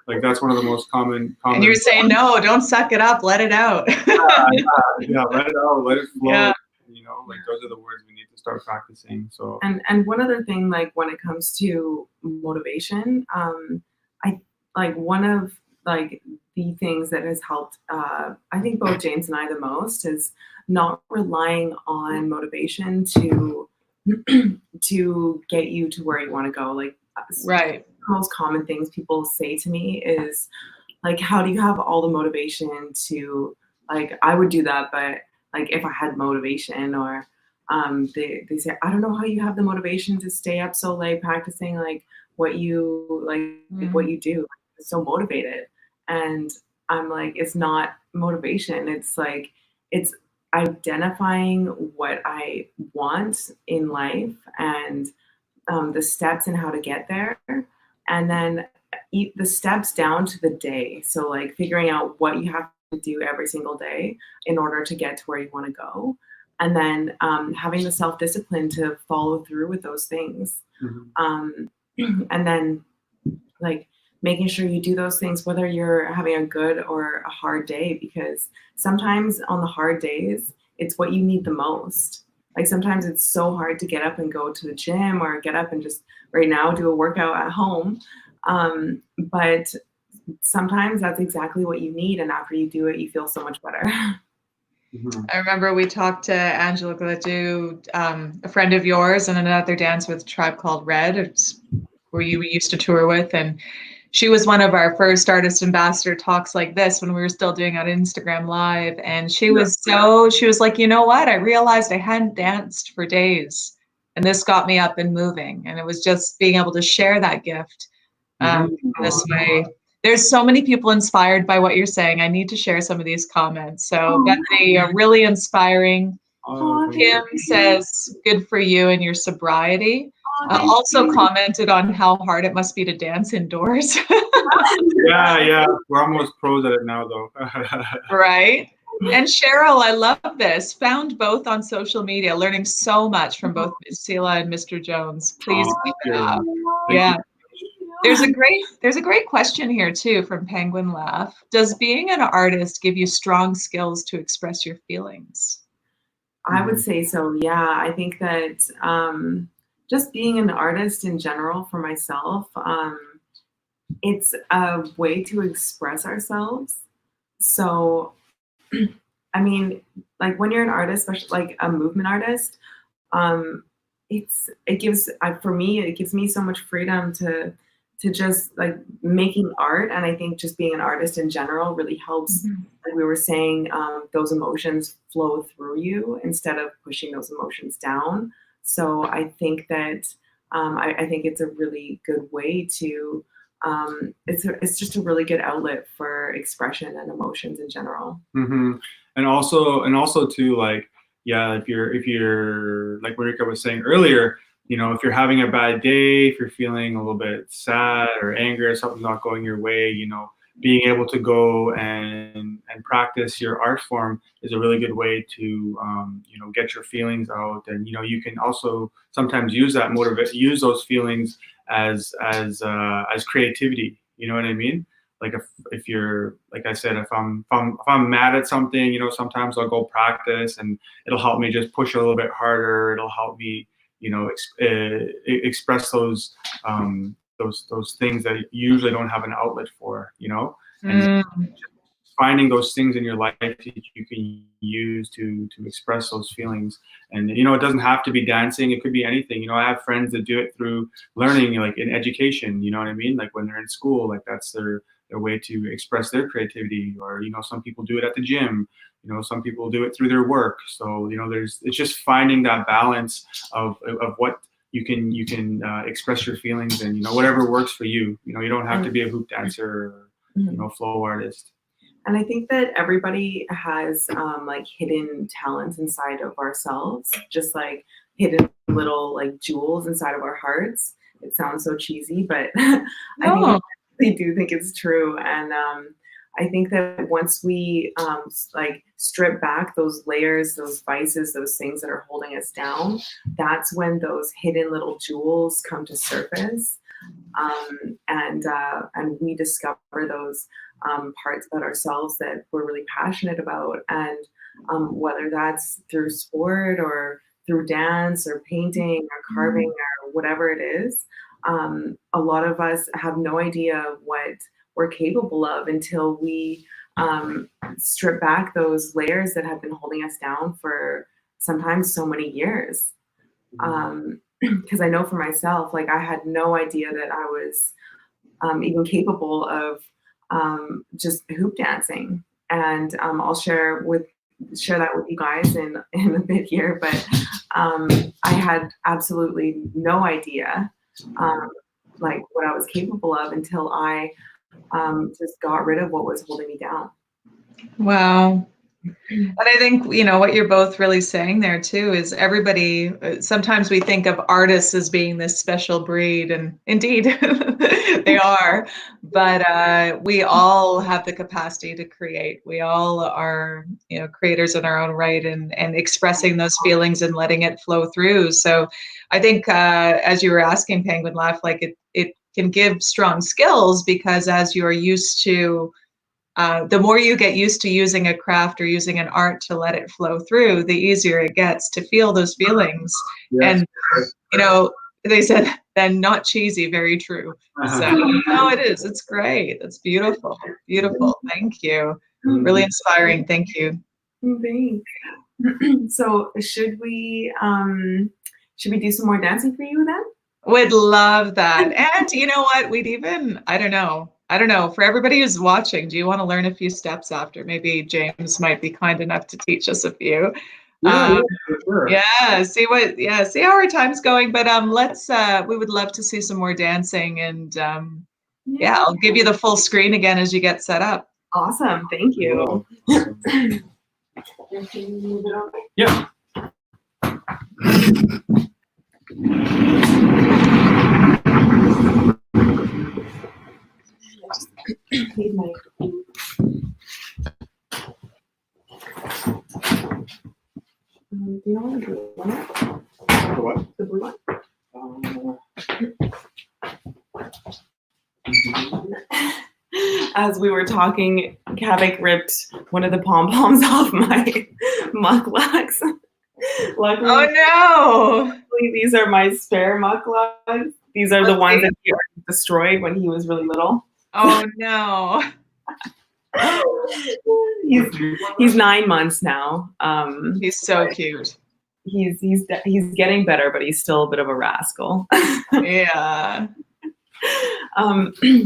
C: Like that's one of the most common.
A: And you're saying, no, don't suck it up, let it out.
C: Yeah, let it out, let it flow.
A: Yeah.
C: You know, like those are the words we need to start practicing. So
B: and one other thing, like when it comes to motivation, I like one of like the things that has helped I think both James and I the most is not relying on motivation to to get you to where you want to go. Like
A: Right.
B: the most common things people say to me is like, how do you have all the motivation to, like, I would do that, but like if I had motivation, or they say, I don't know how you have the motivation to stay up so late practicing like what you what you do. It's so motivated. And I'm like, it's not motivation. It's like, it's identifying what I want in life and the steps and how to get there. And then the steps down to the day. So like figuring out what you have to do every single day in order to get to where you want to go. And then having the self-discipline to follow through with those things. And then like making sure you do those things, whether you're having a good or a hard day, because sometimes on the hard days, it's what you need the most. Like sometimes it's so hard to get up and go to the gym, or get up and just right now do a workout at home. But sometimes that's exactly what you need. And after you do it, you feel so much better.
A: I remember we talked to Angela Gladu, a friend of yours, and another dancer with a tribe called Red, it's where you used to tour with. And she was one of our first artist ambassador talks like this when we were still doing on Instagram Live. And she was like, you know what? I realized I hadn't danced for days, and this got me up and moving. And it was just being able to share that gift this way. There's so many people inspired by what you're saying. I need to share some of these comments. So Bethany, really inspiring. Kim says, good for you and your sobriety. Also commented on how hard it must be to dance indoors.
C: Yeah. We're almost pros at it now, though.
A: Right. And Cheryl, I love this. Found both on social media, learning so much from both Sila and Mr. Jones. Please keep it up. Yeah. There's a great question here too from Penguin Laugh. Does being an artist give you strong skills to express your feelings?
B: I would say so. Yeah, I think that just being an artist in general for myself, it's a way to express ourselves. So, I mean, like when you're an artist, especially like a movement artist, it gives me so much freedom to just like making art. And I think just being an artist in general really helps, like we were saying, those emotions flow through you instead of pushing those emotions down. So I think that I think it's a really good way to it's just a really good outlet for expression and emotions in general.
C: And also too, like, yeah, if you're like Marika was saying earlier, you know, if you're having a bad day, if you're feeling a little bit sad or angry, something's not going your way, you know, being able to go and practice your art form is a really good way to, you know, get your feelings out. And, you know, you can also sometimes use those feelings as creativity. You know what I mean? like if you're, like I said, if I'm mad at something, you know, sometimes I'll go practice and it'll help me just push a little bit harder. It'll help me, you know, express those things that you usually don't have an outlet for, you know, and just finding those things in your life that you can use to express those feelings. And, you know, it doesn't have to be dancing. It could be anything. You know, I have friends that do it through learning, like in education, you know what I mean? Like when they're in school, like that's their way to express their creativity. Or, you know, some people do it at the gym, you know, some people do it through their work. So, you know, it's just finding that balance of what you can express your feelings, and, you know, whatever works for you. You know, you don't have to be a hoop dancer or, you know, flow artist.
B: And I think that everybody has like hidden talents inside of ourselves, just like hidden little like jewels inside of our hearts. It sounds so cheesy, but I do think it's true. And I think that once we like strip back those layers, those vices, those things that are holding us down, that's when those hidden little jewels come to surface. And we discover those parts about ourselves that we're really passionate about. And whether that's through sport or through dance or painting or carving or whatever it is, a lot of us have no idea what we're capable of until we strip back those layers that have been holding us down for sometimes so many years. Because I know for myself, like I had no idea that I was even capable of just hoop dancing. And I'll share that with you guys in a bit here. But I had absolutely no idea like what I was capable of until I just got rid of what was holding me down.
A: Wow. And I think, you know, what you're both really saying there too is everybody, sometimes we think of artists as being this special breed, and indeed they are, but we all have the capacity to create. We all are, you know, creators in our own right, and expressing those feelings and letting it flow through. So I think as you were asking, Penguin Laugh, like it can give strong skills, because as you're used to, the more you get used to using a craft or using an art to let it flow through, the easier it gets to feel those feelings. Yes. And, you know, they said, then not cheesy, very true. So, no, it is. It's great. It's beautiful. Beautiful. Thank you. Really inspiring. Thank you.
B: Thanks. So should we do some more dancing for you then?
A: Would love that. And you know what? We'd even, I don't know, for everybody who's watching, do you want to learn a few steps after? Maybe James might be kind enough to teach us a few.
C: Yeah, sure.
A: See how our time's going. But we would love to see some more dancing, and I'll give you the full screen again as you get set up.
B: Awesome. Thank you.
C: Yeah.
B: Do you know the blue one?
C: The what?
B: The blue one? As we were talking, Kavik ripped one of the pom-poms off my mucklucks. Luckily,
A: oh no!
B: These are my spare mucklucks. These are the ones that he destroyed when he was really little.
A: Oh no!
B: He's 9 months now.
A: He's so cute.
B: He's getting better, but he's still a bit of a rascal.
A: Yeah.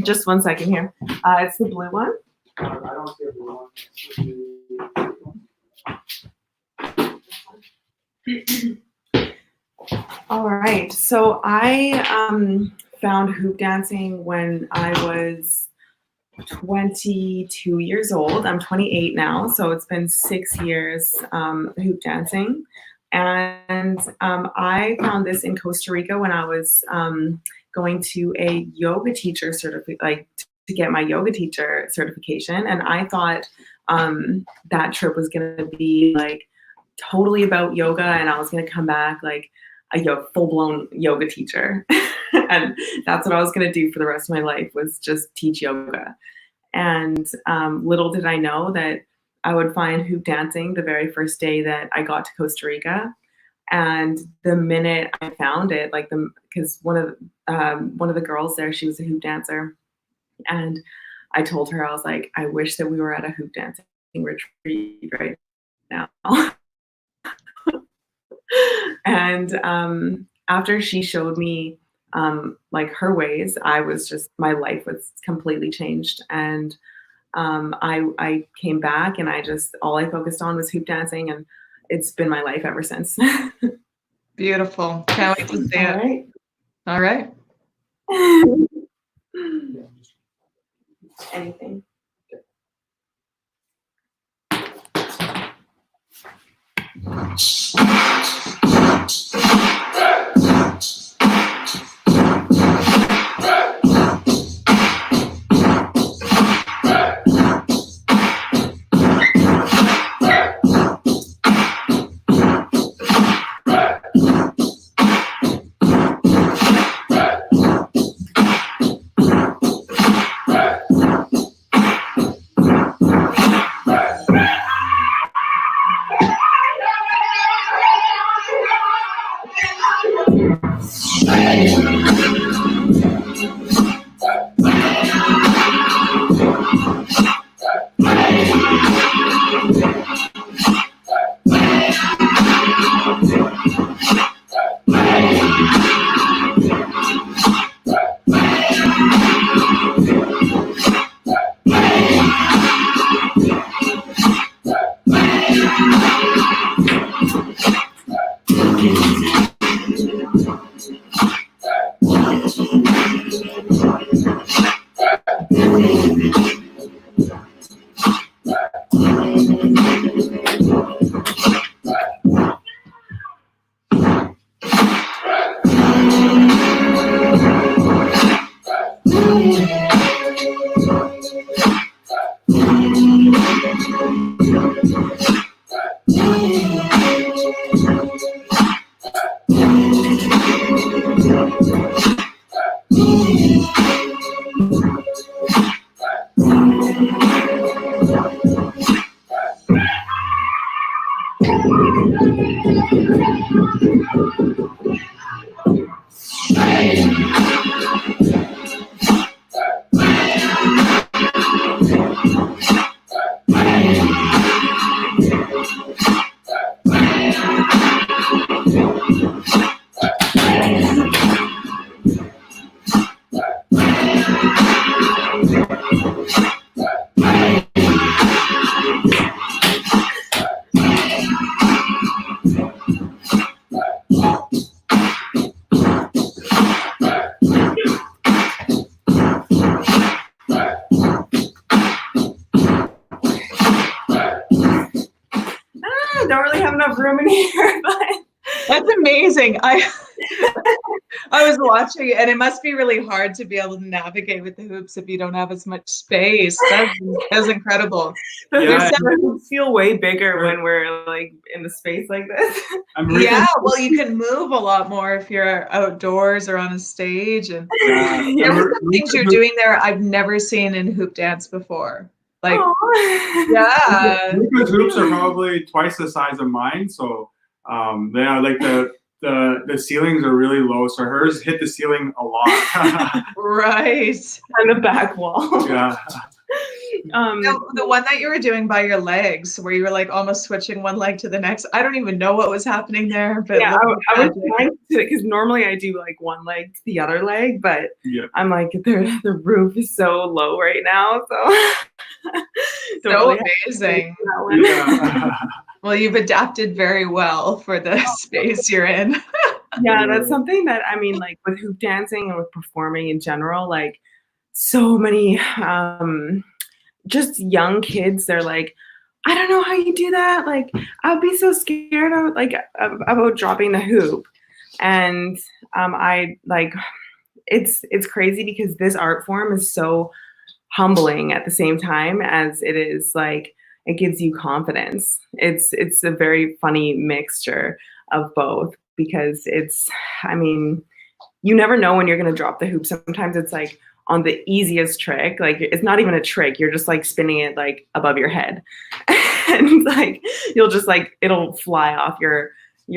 B: Just 1 second here. It's the blue one.
C: I don't see a blue one.
B: All right. So I found hoop dancing when I was 22 years old. I'm 28 now, so it's been 6 years hoop dancing. And I found this in Costa Rica when I was going to a yoga teacher to get my yoga teacher certification. And I thought that trip was going to be like totally about yoga, and I was going to come back like a full-blown yoga teacher. And that's what I was going to do for the rest of my life, was just teach yoga. And little did I know that I would find hoop dancing the very first day that I got to Costa Rica. And the minute I found it, like because one of the girls there, she was a hoop dancer, and I told her, I was like, I wish that we were at a hoop dancing retreat right now. And after she showed me like her ways, my life was completely changed. And I came back, and all I focused on was hoop dancing, and it's been my life ever since.
A: Beautiful. Can't wait to see it. All right.
B: Anything. Don't really have enough room in here, but
A: that's amazing. I was watching, and it must be really hard to be able to navigate with the hoops if you don't have as much space. That's incredible.
B: The hoops feel way bigger when we're like in the space like this.
A: Yeah, well, you can move a lot more if you're outdoors or on a stage. And there were some things you're doing there I've never seen in hoop dance before. Like, yeah.
C: Marika's hoops are probably twice the size of mine, so yeah, like the ceilings are really low, so hers hit the ceiling a lot.
A: Right.
B: On the back wall.
C: Yeah.
A: The one that you were doing by your legs, where you were like almost switching one leg to the next. I don't even know what was happening there, but
B: yeah, I was trying to, because normally I do like one leg to the other leg, but I'm like the roof is so low right now, so
A: so really amazing. Yeah. Well, you've adapted very well for the space you're in.
B: Yeah, that's something that, I mean, like with hoop dancing and with performing in general, like so many just young kids, they're like, I don't know how you do that. Like, I'd be so scared of about dropping the hoop. And it's crazy because this art form is so humbling at the same time as it is like, it gives you confidence. It's a very funny mixture of both, because I mean, you never know when you're going to drop the hoop. Sometimes it's like, on the easiest trick. Like it's not even a trick. You're just like spinning it like above your head. And like you'll just like it'll fly off your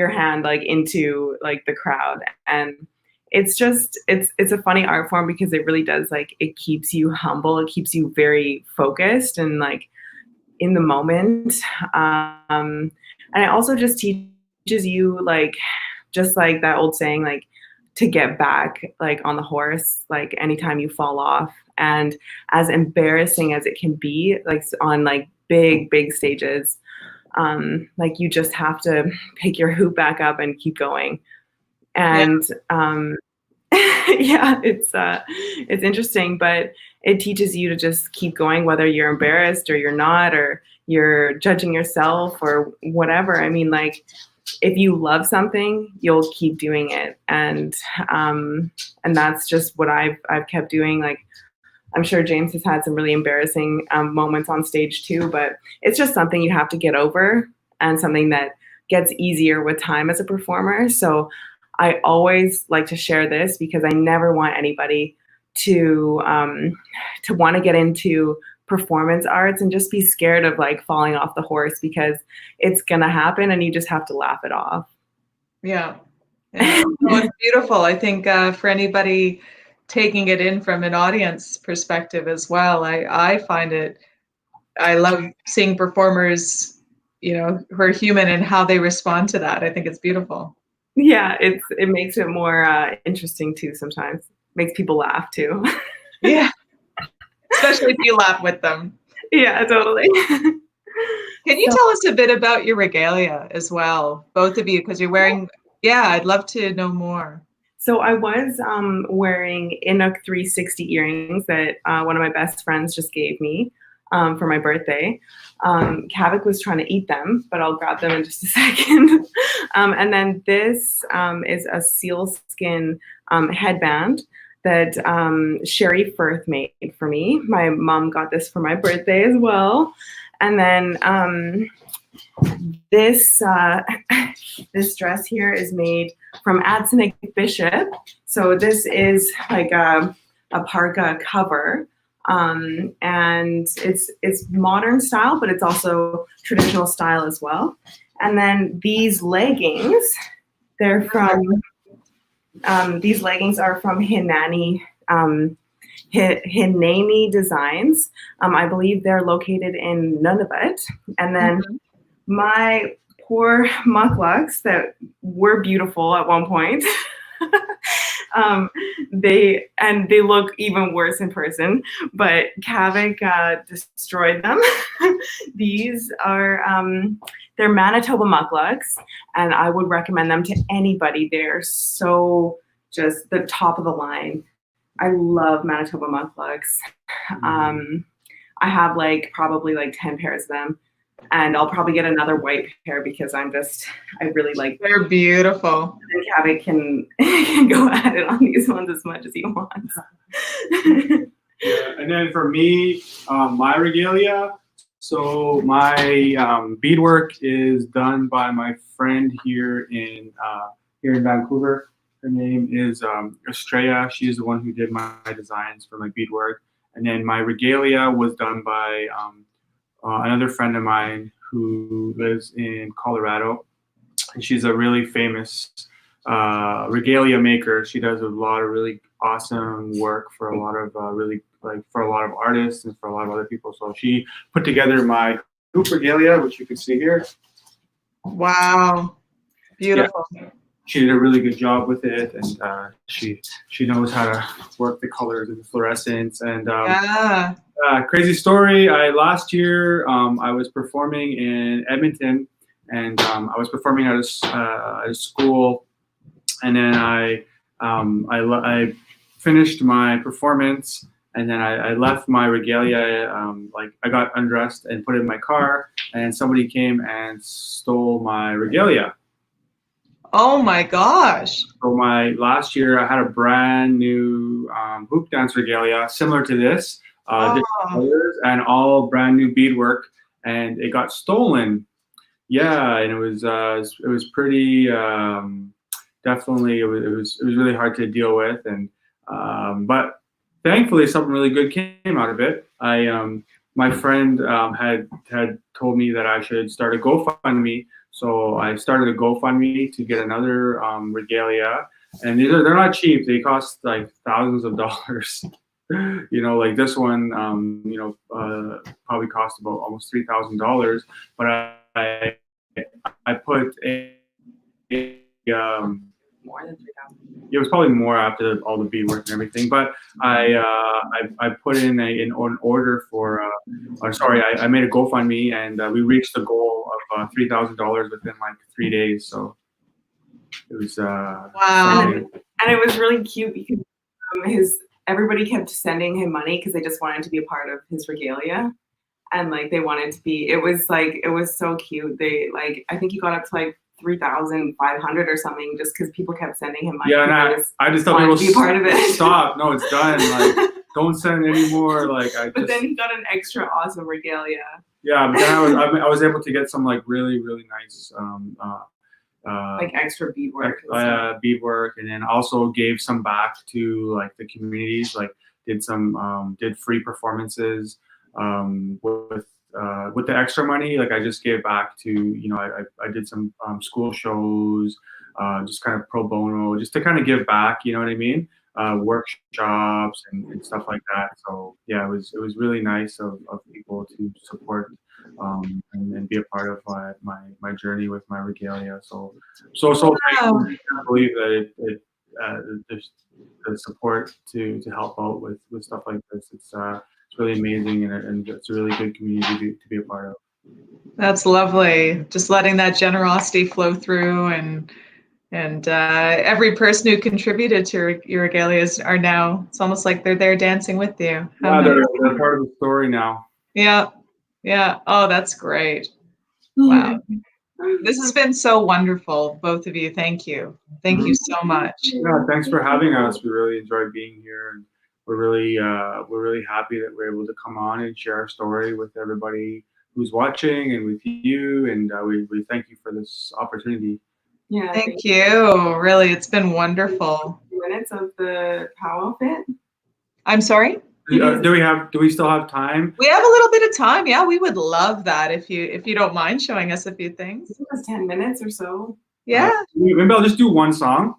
B: hand like into like the crowd. And it's just it's a funny art form because it really does like it keeps you humble. It keeps you very focused and like in the moment. And it also just teaches you like just like that old saying, like to get back like on the horse, like anytime you fall off. And as embarrassing as it can be, like on like big stages, like you just have to pick your hoop back up and keep going. And yeah, it's interesting, but it teaches you to just keep going, whether you're embarrassed or you're not, or you're judging yourself or whatever. I mean, like if you love something, you'll keep doing it. And that's just what I've kept doing. Like, I'm sure James has had some really embarrassing moments on stage too, but it's just something you have to get over and something that gets easier with time as a performer. So I always like to share this because I never want anybody to want to get into performance arts and just be scared of like falling off the horse, because it's going to happen and you just have to laugh it off.
A: Yeah. Well, it's beautiful. I think for anybody taking it in from an audience perspective as well, I find it, I love seeing performers, you know, who are human and how they respond to that. I think it's beautiful.
B: Yeah, it makes it more interesting too sometimes. Makes people laugh too.
A: Yeah. Especially if you laugh with them.
B: Yeah, totally.
A: Can you tell us a bit about your regalia as well, both of you, because you're wearing, yeah, I'd love to know more.
B: So I was wearing Inuk 360 earrings that one of my best friends just gave me for my birthday. Kavik was trying to eat them, but I'll grab them in just a second. And then this is a sealskin headband that Sherry Firth made for me. My mom got this for my birthday as well. And then this this dress here is made from Adsonik Bishop. So this is like a parka cover. And it's modern style, but it's also traditional style as well. And then these leggings, they're from these leggings are from Hinani Hinami Designs. I believe they're located in Nunavut. And then my poor mucklucks that were beautiful at one point. They look even worse in person, but Kavik destroyed them. These are they're Manitoba mucklucks, and I would recommend them to anybody. They're so just the top of the line. I love Manitoba mucklucks. I have like probably like 10 pairs of them. And I'll probably get another white pair because I really like them.
A: They're beautiful.
B: And Kavik can go at it on these ones as much as he wants.
C: Yeah, and then for me, my regalia. So my beadwork is done by my friend here in Vancouver. Her name is Estrella. She's the one who did my designs for my beadwork. And then my regalia was done by another friend of mine who lives in Colorado, and she's a really famous regalia maker. She does a lot of really awesome work for a lot of for a lot of artists and for a lot of other people. So she put together my hoop regalia, which you can see here.
A: Wow, beautiful.
C: Yeah. She did a really good job with it, and she knows how to work the colors and the fluorescence. And crazy story. Last year I was performing in Edmonton, and I was performing at a school, and then I finished my performance, and then I left my regalia. Like I got undressed and put it in my car, and somebody came and stole my regalia.
A: Oh my gosh.
C: So my last year I had a brand new hoop dance regalia similar to this, different colors and all brand new beadwork, and it got stolen. Yeah, and it was pretty definitely it was really hard to deal with, and but thankfully something really good came out of it. My friend had told me that I should start a GoFundMe, so I started a GoFundMe to get another regalia, and they're not cheap. They cost like thousands of dollars. Like this one, probably cost about almost $3,000. But I put
B: More than 3,000.
C: it was probably more after all the beadwork and everything. But I put in an order for, I made a GoFundMe, and we reached the goal of $3,000 within like 3 days. So it was
A: Wow.
B: And it was really cute because everybody kept sending him money because they just wanted to be a part of his regalia, and like they wanted to be. It was so cute. They I think he got up to like 3,500 or something just because people kept sending him money.
C: Yeah, and I just tell people
B: to be part of it.
C: Stop. No, it's done. Like, don't send anymore. Like,
B: but then he got an extra awesome regalia.
C: Yeah, but then I was able to get some like really nice
B: like extra beadwork.
C: Beadwork, and then also gave some back to like the communities. Like did free performances with the extra money. Like I just gave back to I did some school shows, just kind of pro bono, just to kind of give back. You know what I mean? Workshops and stuff like that. So yeah, it was really nice of people to support and be a part of my journey with my regalia. So thankful. I can't believe that there's the support to help out with stuff like this. It's really amazing, and it's a really good community to be a part of.
A: That's lovely. Just letting that generosity flow through, and every person who contributed to your regalias are now, it's almost like they're there dancing with you.
C: Yeah, they're part of the story now.
A: Yeah. Oh, that's great. Wow. This has been so wonderful, both of you. Thank you. Thank you so much.
C: Yeah, thanks for having us. We really enjoyed being here, and we're really happy that we're able to come on and share our story with everybody who's watching and with you. And we thank you for this opportunity.
B: Yeah.
A: Thank you. Really, it's been wonderful.
B: Minutes of the powwow fit.
A: I'm sorry?
C: Do we still have time?
A: We have a little bit of time. Yeah, we would love that if you don't mind showing us a few things.
B: It was 10 minutes or so.
A: Yeah.
C: Maybe I'll just do one song.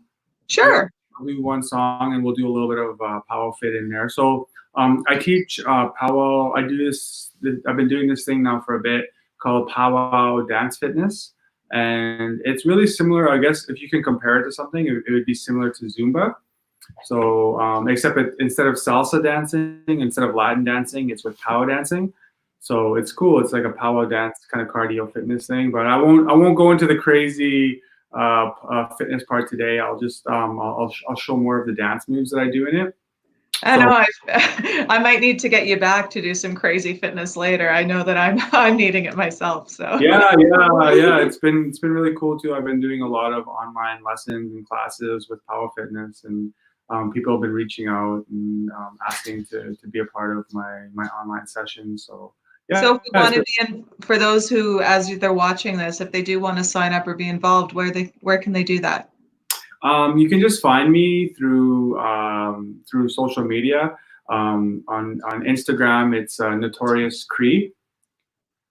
A: Sure.
C: I'll do one song, and we'll do a little bit of powwow fit in there. So I teach powwow. I do this. I've been doing this thing now for a bit called powwow dance fitness, and it's really similar. I guess if you can compare it to something, it would be similar to Zumba. So except instead of salsa dancing, instead of Latin dancing, it's with powwow dancing. So it's cool. It's like a powwow dance kind of cardio fitness thing. But I won't go into the crazy fitness part today. I'll just I'll show more of the dance moves that I do in it.
A: I know I might need to get you back to do some crazy fitness later. I know that I'm needing it myself. So
C: yeah. It's been really cool too. I've been doing a lot of online lessons and classes with powwow fitness, and people have been reaching out and asking to be a part of my online sessions. So yeah.
A: So if we want to be in, for those who, as they're watching this, if they do want to sign up or be involved, where can they do that?
C: You can just find me through social media. On Instagram, it's Notorious Cree,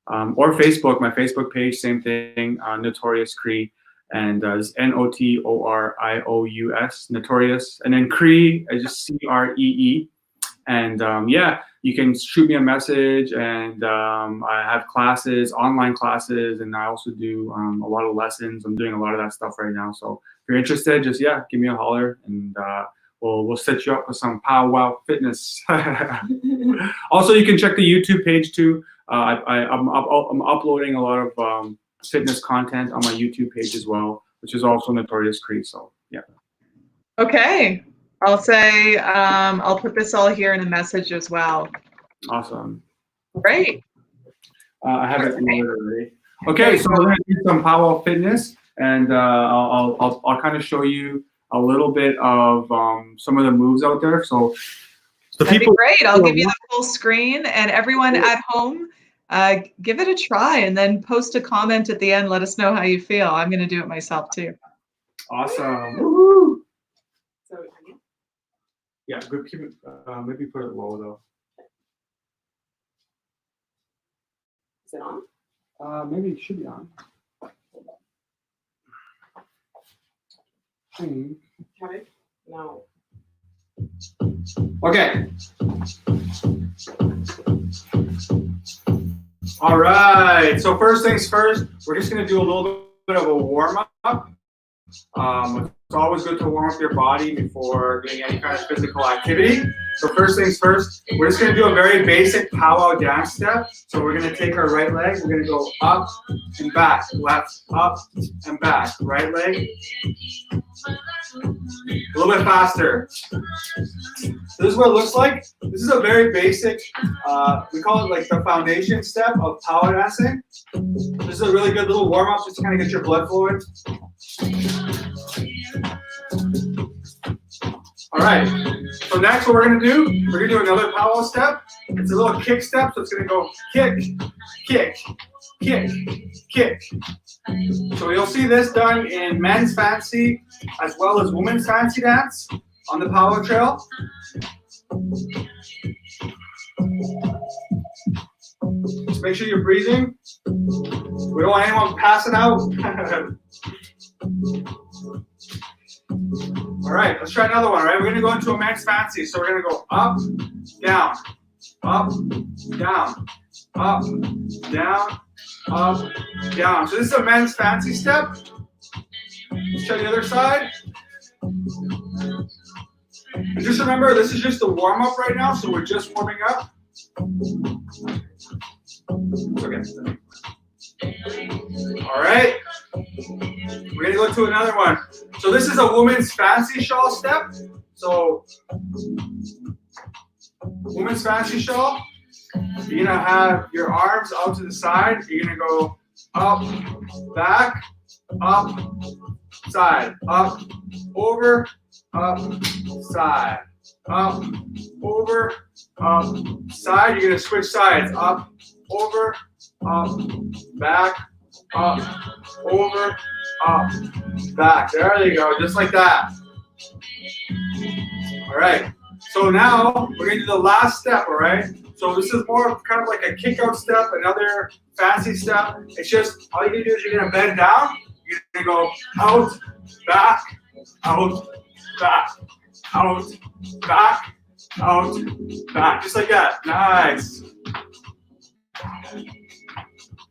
C: or Facebook. My Facebook page, same thing, Notorious Cree, and it's NOTORIOUS, Notorious, and then Cree is just CREE. And yeah, you can shoot me a message, and I have classes, online classes, and I also do a lot of lessons. I'm doing a lot of that stuff right now. So if you're interested, just give me a holler, and we'll set you up with some powwow fitness. Also, you can check the YouTube page too. I'm uploading a lot of fitness content on my YouTube page as well, which is also Notorious Cree. So yeah.
A: Okay. I'll say, I'll put this all here in a message as well.
C: Awesome.
A: Great.
C: I have it already. Okay, so we're gonna do some powwow fitness, and I'll kind of show you a little bit of some of the moves out there. So the
A: That'd be great. I'll give you the full screen, and everyone at home, give it a try, and then post a comment at the end. Let us know how you feel. I'm going to do it myself too.
C: Awesome. Woo-hoo. Yeah, good. Keep it. Maybe put it low though.
B: Is it on?
C: Maybe it should be on.
B: Okay. No.
C: Okay. All right. So first things first, we're just going to do a little bit of a warm up. It's always good to warm up your body before doing any kind of physical activity. So first things first, we're just going to do a very basic powwow dance step. So we're going to take our right leg, we're going to go up and back, left, up and back, right leg. A little bit faster. So this is what it looks like. This is a very basic, we call it like the foundation step of powwow dancing. This is a really good little warm up just to kind of get your blood flowing. All right, so next what we're gonna do another powwow step. It's a little kick step, so it's gonna go kick, kick, kick, kick. So you'll see this done in men's fancy as well as women's fancy dance on the powwow trail. Just make sure you're breathing. We don't want anyone passing out. All right, let's try another one, all right? We're gonna go into a men's fancy. So we're gonna go up, down, up, down, up, down, up, down. So this is a men's fancy step. Let's try the other side. And just remember, this is just a warm up right now, so we're just warming up. Okay. All right. We're gonna go to another one. So this is a woman's fancy shawl step. So woman's fancy shawl. You're gonna have your arms out to the side. You're gonna go up, back, up, side, up, over, up, side, up, over, up, side. You're gonna switch sides. Up, over, up, back, up, over, up, back. There you go, just like that. All right. So now we're gonna do the last step. All right. So this is more of kind of like a kick out step, another fancy step. It's just all you do is you're gonna bend down. You're gonna go out, back, out, back, out, back, out, back, just like that. Nice.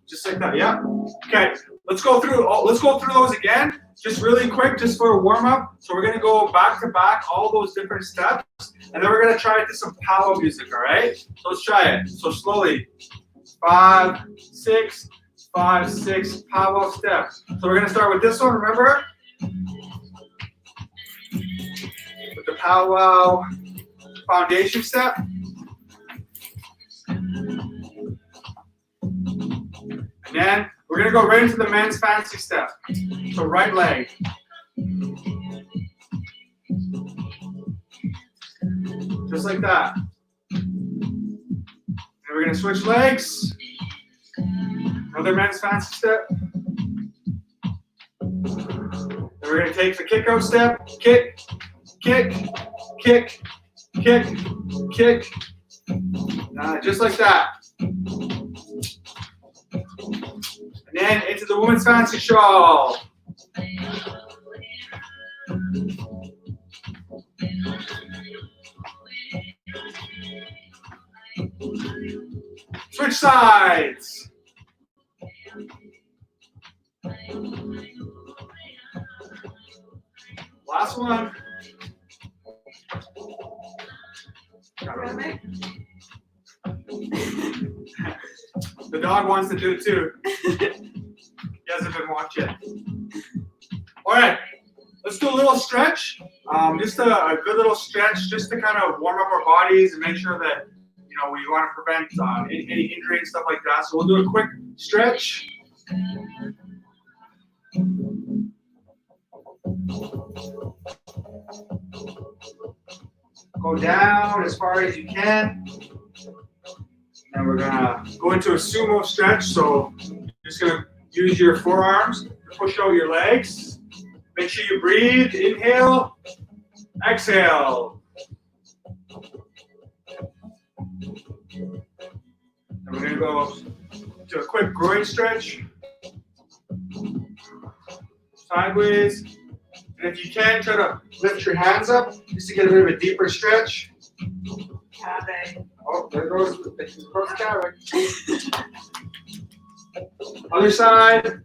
C: Just like that. Yeah. Okay. Let's go through those again, just really quick, just for a warm up. So we're gonna go back to back, all those different steps, and then we're gonna try it to some powwow music. All right. So let's try it. So slowly, 5, 6, 5, 6 powwow steps. So we're gonna start with this one. Remember, with the powwow foundation step. And then we're gonna go right into the men's fancy step. So right leg. Just like that. And we're gonna switch legs. Another men's fancy step. Then we're gonna take the kick out step. Kick, kick, kick, kick, kick. Just like that. And then into the woman's fancy shawl. Switch sides. Last one. The dog wants to do it too. He hasn't been watching. All right, let's do a little stretch. Just a good little stretch, just to kind of warm up our bodies and make sure that we want to prevent any injury and stuff like that. So we'll do a quick stretch. Go down as far as you can. And we're gonna go into a sumo stretch. So you're just gonna use your forearms to push out your legs. Make sure you breathe. Inhale, exhale. We're gonna go to a quick groin stretch. Sideways. And if you can, try to lift your hands up just to get a bit of a deeper stretch. Oh, there goes the calf. Other side.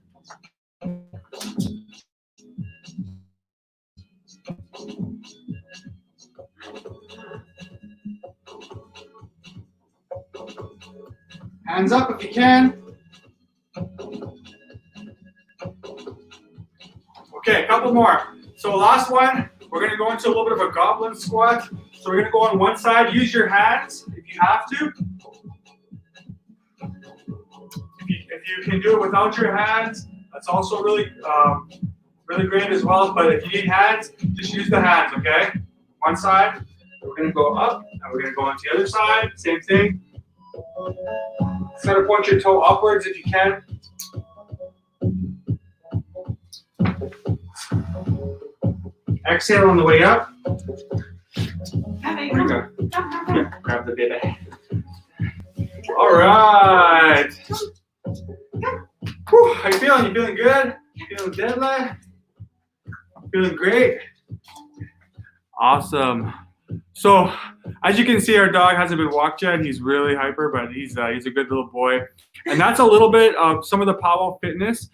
C: Hands up if you can. Okay, a couple more. So last one, we're gonna go into a little bit of a goblin squat. So we're gonna go on one side, use your hands if you have to. If you can do it without your hands, that's also really great as well. But if you need hands, just use the hands, okay? One side, we're gonna go up, and we're gonna go on to the other side, same thing. Try to point your toe upwards if you can. Exhale on the way up. Marika, yeah, grab the baby. All right. Whew, how you feeling? You feeling good? Feeling deadly? Feeling great? Awesome. So, as you can see, our dog hasn't been walked yet. He's really hyper, but he's a good little boy. And that's a little bit of some of the powwow fitness.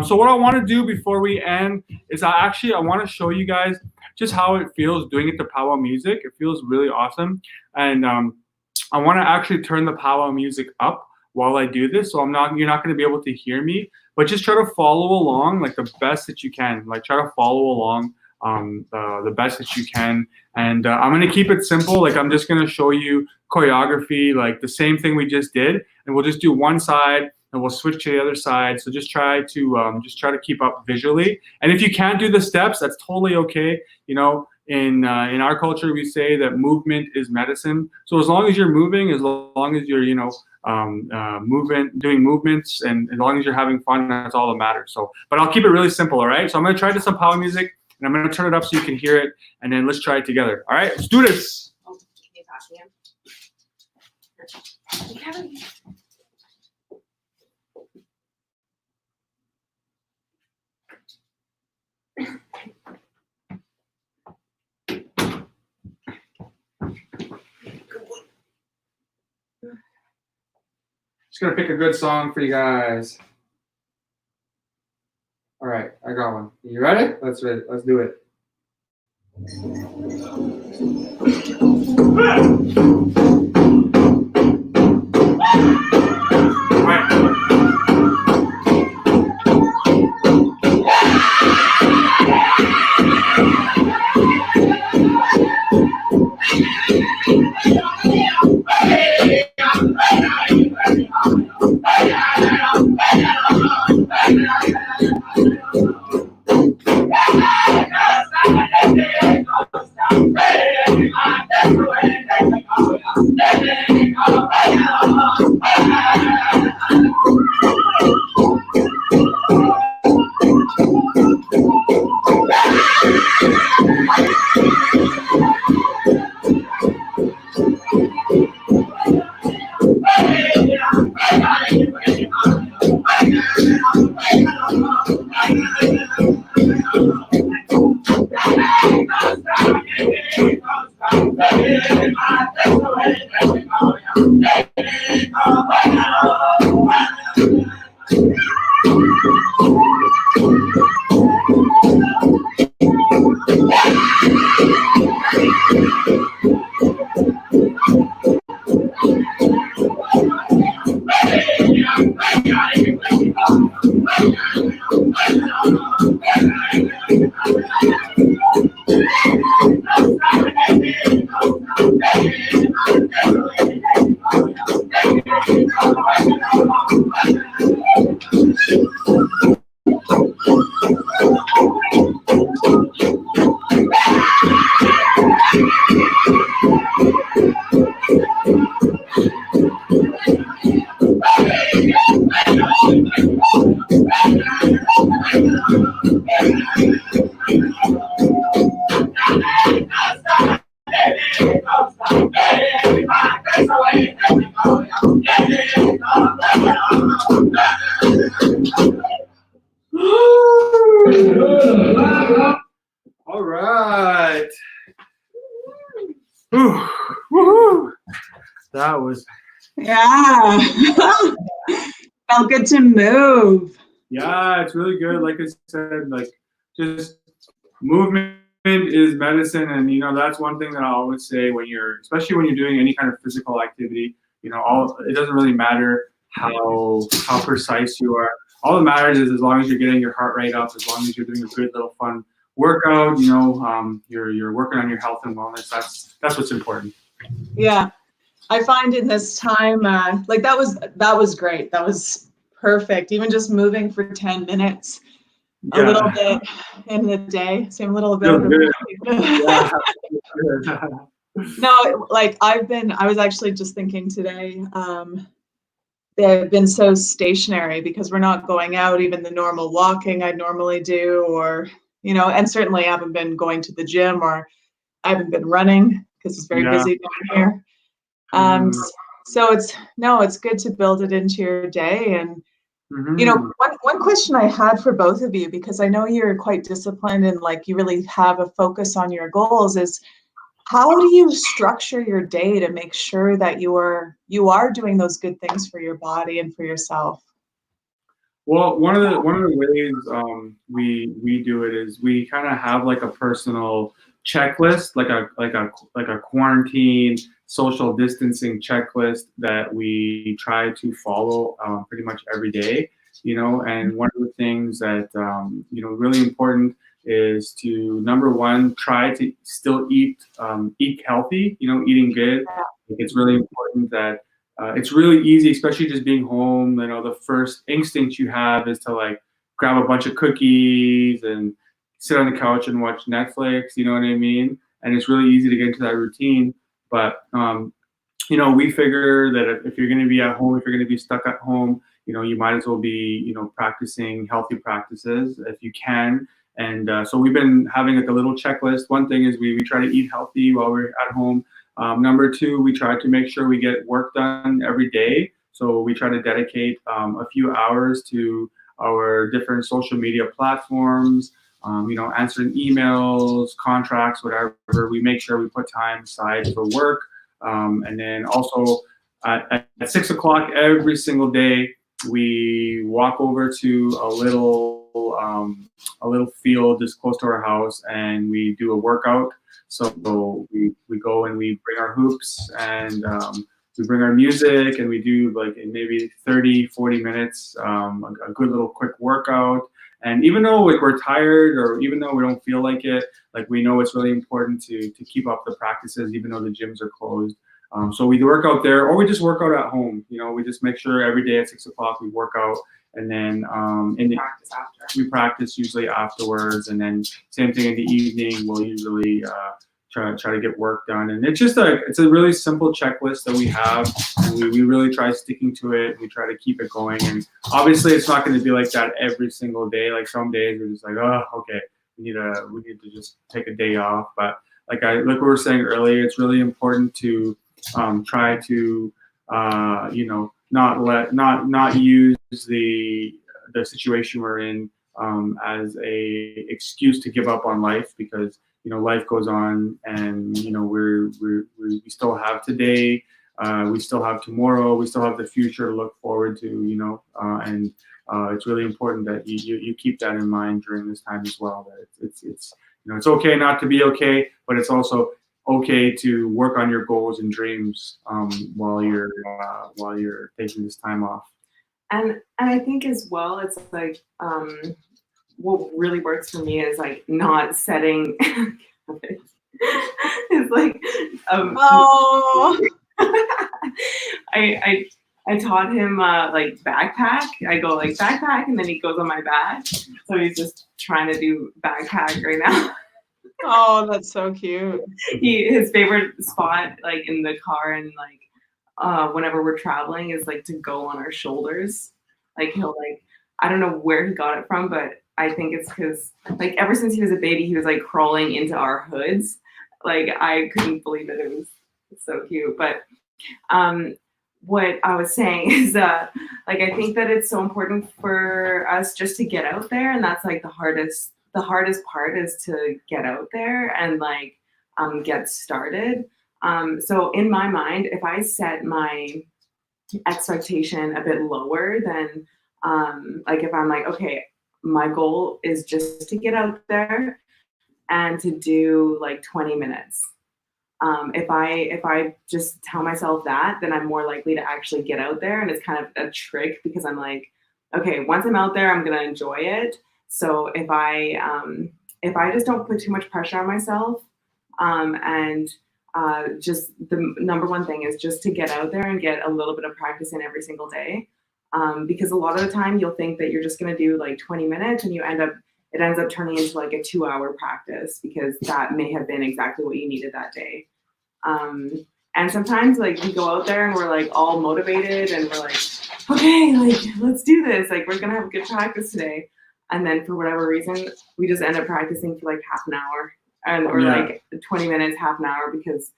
C: So what I want to do before we end is I want to show you guys just how it feels doing it to powwow music. It feels really awesome. And I want to actually turn the powwow music up while I do this. So you're not going to be able to hear me, but just try to follow along like the best that you can. Like try to follow along the best that you can. And I'm going to keep it simple. Like I'm just going to show you choreography, like the same thing we just did. And we'll just do one side and we'll switch to the other side. So just try to keep up visually. And if you can't do the steps, that's totally okay. You know, in our culture, we say that movement is medicine. So as long as you're moving, as long as you're, doing movements, and as long as you're having fun, that's all that matters. So, but I'll keep it really simple, all right? So I'm going to try to some powwow music, and I'm going to turn it up so you can hear it, and then let's try it together. All right, let's do this.
B: Oh, can you pass me?
C: Just gonna pick a good song for you guys. All right, I got one. You ready? Let's do it. All right. All right. Woo-hoo. That was.
A: Yeah. Felt good to move.
C: Yeah, it's really good. Like I said, like just movement is medicine, and that's one thing that I always say when especially when you're doing any kind of physical activity. It doesn't really matter how precise you are. All that matters is as long as you're getting your heart rate up, as long as you're doing a good little fun workout. You're working on your health and wellness. That's what's important.
A: Yeah, I find in this time, like that was great. That was perfect. Even just moving for 10 minutes, a little bit in the day, same little bit.
C: Yeah.
A: No, like I was actually just thinking today, they've been so stationary because we're not going out, even the normal walking I'd normally do, or, and certainly I haven't been going to the gym, or I haven't been running because it's very busy down here. So it's good to build it into your day. And, one question I had for both of you, because I know you're quite disciplined and like you really have a focus on your goals, is how do you structure your day to make sure that you are doing those good things for your body and for yourself?
C: Well, one of the ways we do it is we kind of have like a personal checklist, like a quarantine social distancing checklist that we try to follow pretty much every day. And one of the things that really important is to, number one, try to still eat healthy. Eating good. It's really important that. It's really easy, especially just being home. The first instinct you have is to like grab a bunch of cookies and sit on the couch and watch Netflix. You know what I mean? And it's really easy to get into that routine. But we figure that if you're going to be at home, if you're going to be stuck at home, you might as well be practicing healthy practices if you can. And so we've been having like a little checklist. One thing is we try to eat healthy while we're at home. Number two, we try to make sure we get work done every day. So we try to dedicate a few hours to our different social media platforms, answering emails, contracts, whatever. We make sure we put time aside for work. And then also at 6 o'clock every single day, we walk over to a little field just close to our house, and we do a workout. So we go and we bring our hoops, and we bring our music, and we do like maybe 30-40 minutes, a good little quick workout. And even though like we're tired, or even though we don't feel like it, like we know it's really important to keep up the practices even though the gyms are closed. So we work out there, or we just work out at home. We just make sure every day at 6 o'clock we work out, and then we practice usually afterwards, and then same thing in the evening. We'll usually try to get work done, and it's a really simple checklist that we have, and we really try sticking to it. We try to keep it going, and obviously it's not going to be like that every single day. Like some days we're just like, oh, okay, we need to just take a day off. But like we were saying earlier, it's really important to try to not use the situation we're in as a excuse to give up on life, because life goes on, and we still have today, we still have tomorrow, we still have the future to look forward to, and it's really important that you keep that in mind during this time as well, that it's okay not to be okay, but it's also okay to work on your goals and dreams while you're taking this time off.
B: And I think as well, it's like what really works for me is like not setting. It's like I taught him like backpack. I go like backpack, and then he goes on my back. So he's just trying to do backpack right now.
A: Oh, that's so cute.
B: His favorite spot, like in the car and like whenever we're traveling, is like to go on our shoulders. Like he'll like, I don't know where he got it from, but I think it's because like ever since he was a baby, he was like crawling into our hoods. Like I couldn't believe it. It was so cute. But what I was saying is like I think that it's so important for us just to get out there, and that's like the hardest part is to get out there and like get started. So in my mind, if I set my expectation a bit lower, then like if I'm like, okay, my goal is just to get out there and to do like 20 minutes. If I just tell myself that, then I'm more likely to actually get out there, and it's kind of a trick because I'm like, okay, once I'm out there, I'm gonna enjoy it. So if I just don't put too much pressure on myself, and just the number one thing is just to get out there and get a little bit of practice in every single day. Because a lot of the time you'll think that you're just gonna do like 20 minutes, and it ends up turning into like a 2-hour practice because that may have been exactly what you needed that day. And sometimes like we go out there and we're like all motivated and we're like, okay, like let's do this. Like we're gonna have a good practice today. And then for whatever reason, we just end up practicing for like half an hour or like 20 minutes, half an hour, because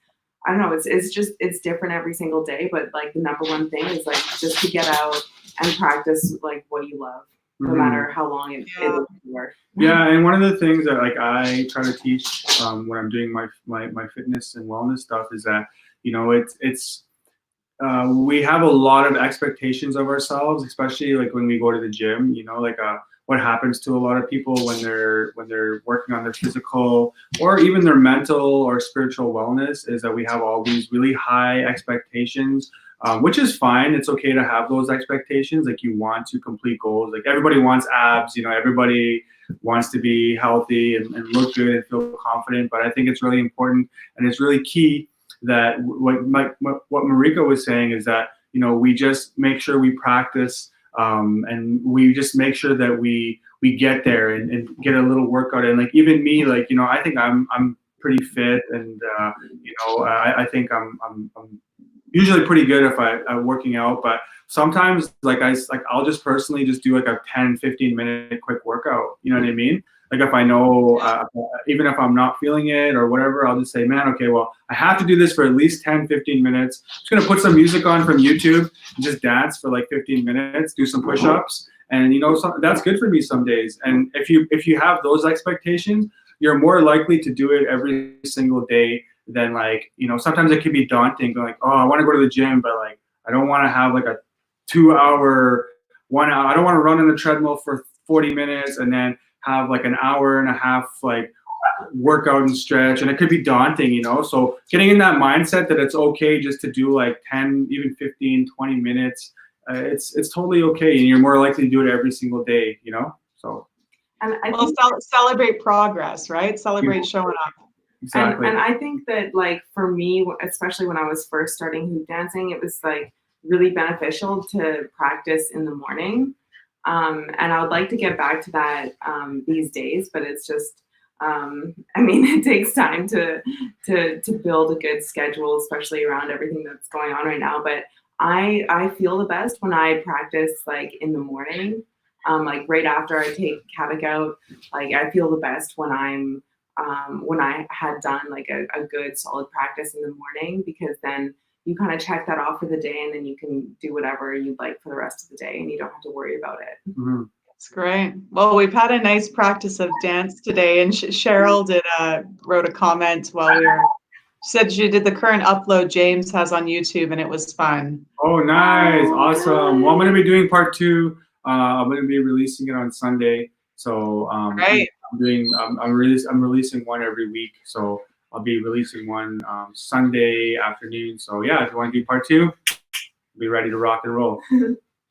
B: I don't know, it's different every single day. But like the number one thing is like just to get out and practice like what you love, no matter how long it will work.
C: Yeah, and one of the things that like I try to teach when I'm doing my fitness and wellness stuff is that, you know, it's we have a lot of expectations of ourselves, especially like when we go to the gym. You know, like what happens to a lot of people when they're working on their physical or even their mental or spiritual wellness is that we have all these really high expectations. Which is fine. It's okay to have those expectations. Like you want to complete goals. Like everybody wants abs, you know, everybody wants to be healthy and look good and feel confident. But I think it's really important and it's really key that what Marika was saying is that, you know, we just make sure we practice and we just make sure that we get there and get a little workout in. Like even me, like, you know, I think I'm pretty fit and, you know, I think I'm usually pretty good if I'm working out, but sometimes I'll just personally just do like a 10-15 minute quick workout. You know what I mean? Like if I know, even if I'm not feeling it or whatever, I'll just say, man, okay, well, I have to do this for at least 10-15 minutes. I'm just gonna put some music on from YouTube and just dance for like 15 minutes, do some push-ups. And you know, that's good for me some days. And if you have those expectations, you're more likely to do it every single day. Then like, you know, sometimes it can be daunting, like, oh, I want to go to the gym, but like I don't want to have like a 2-hour, 1 hour. I don't want to run on the treadmill for 40 minutes and then have like an hour and a half like workout and stretch, and it could be daunting, you know. So getting in that mindset that it's okay just to do like 10, even 15, 20 minutes, it's totally okay, and you're more likely to do it every single day, you know. So
B: and
A: celebrate progress, right? Celebrate showing up.
C: Exactly.
B: And I think that like for me, especially when I was first starting hoop dancing, it was like really beneficial to practice in the morning. And I would like to get back to that these days, but it's just, I mean, it takes time to build a good schedule, especially around everything that's going on right now. But I feel the best when I practice like in the morning, like right after I take Kavik out. Like I feel the best when I had done like a good solid practice in the morning, because then you kind of check that off for the day and then you can do whatever you'd like for the rest of the day and you don't have to worry about it.
C: Mm-hmm.
A: That's great. Well, we've had a nice practice of dance today, and Cheryl wrote a comment while we were, said she did the current upload James has on YouTube and it was fun.
C: Oh, nice. Awesome. Well, I'm going to be doing part 2. I'm going to be releasing it on Sunday. So
A: right.
C: I'm releasing one every week. So I'll be releasing one Sunday afternoon. So yeah, if you want to do part 2, be ready to rock and roll.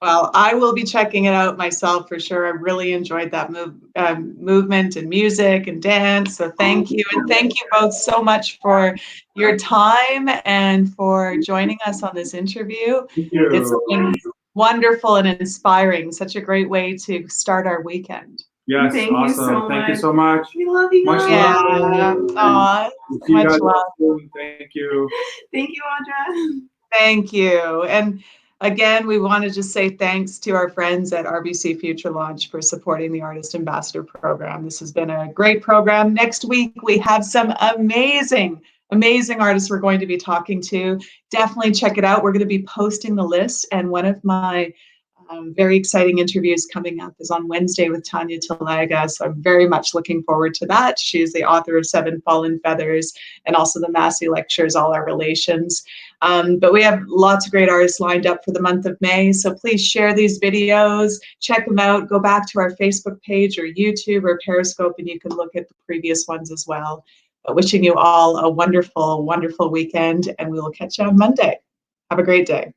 A: Well, I will be checking it out myself for sure. I really enjoyed that movement and music and dance. So thank you. And thank you both so much for your time and for joining us on this interview.
C: Thank you.
A: It's been wonderful and inspiring. Such a great way to start our weekend.
C: Yes,
B: thank
C: awesome.
B: You so
C: thank
B: much.
C: you so much.
B: We love you guys.
C: Much love.
A: Much love.
C: Thank you.
B: Thank you, Audra.
A: Thank you. And again, we want to just say thanks to our friends at RBC Future Launch for supporting the Artist Ambassador Program. This has been a great program. Next week, we have some amazing amazing artists we're going to be talking to. Definitely check it out. We're going to be posting the list, and one of my very exciting interviews coming up is on Wednesday with Tanya Talaga. So I'm very much looking forward to that. She's the author of 7 Fallen Feathers and also the Massey Lectures, All Our Relations. But we have lots of great artists lined up for the month of May. So please share these videos, check them out, go back to our Facebook page or YouTube or Periscope, and you can look at the previous ones as well. But wishing you all a wonderful, wonderful weekend, and we will catch you on Monday. Have a great day.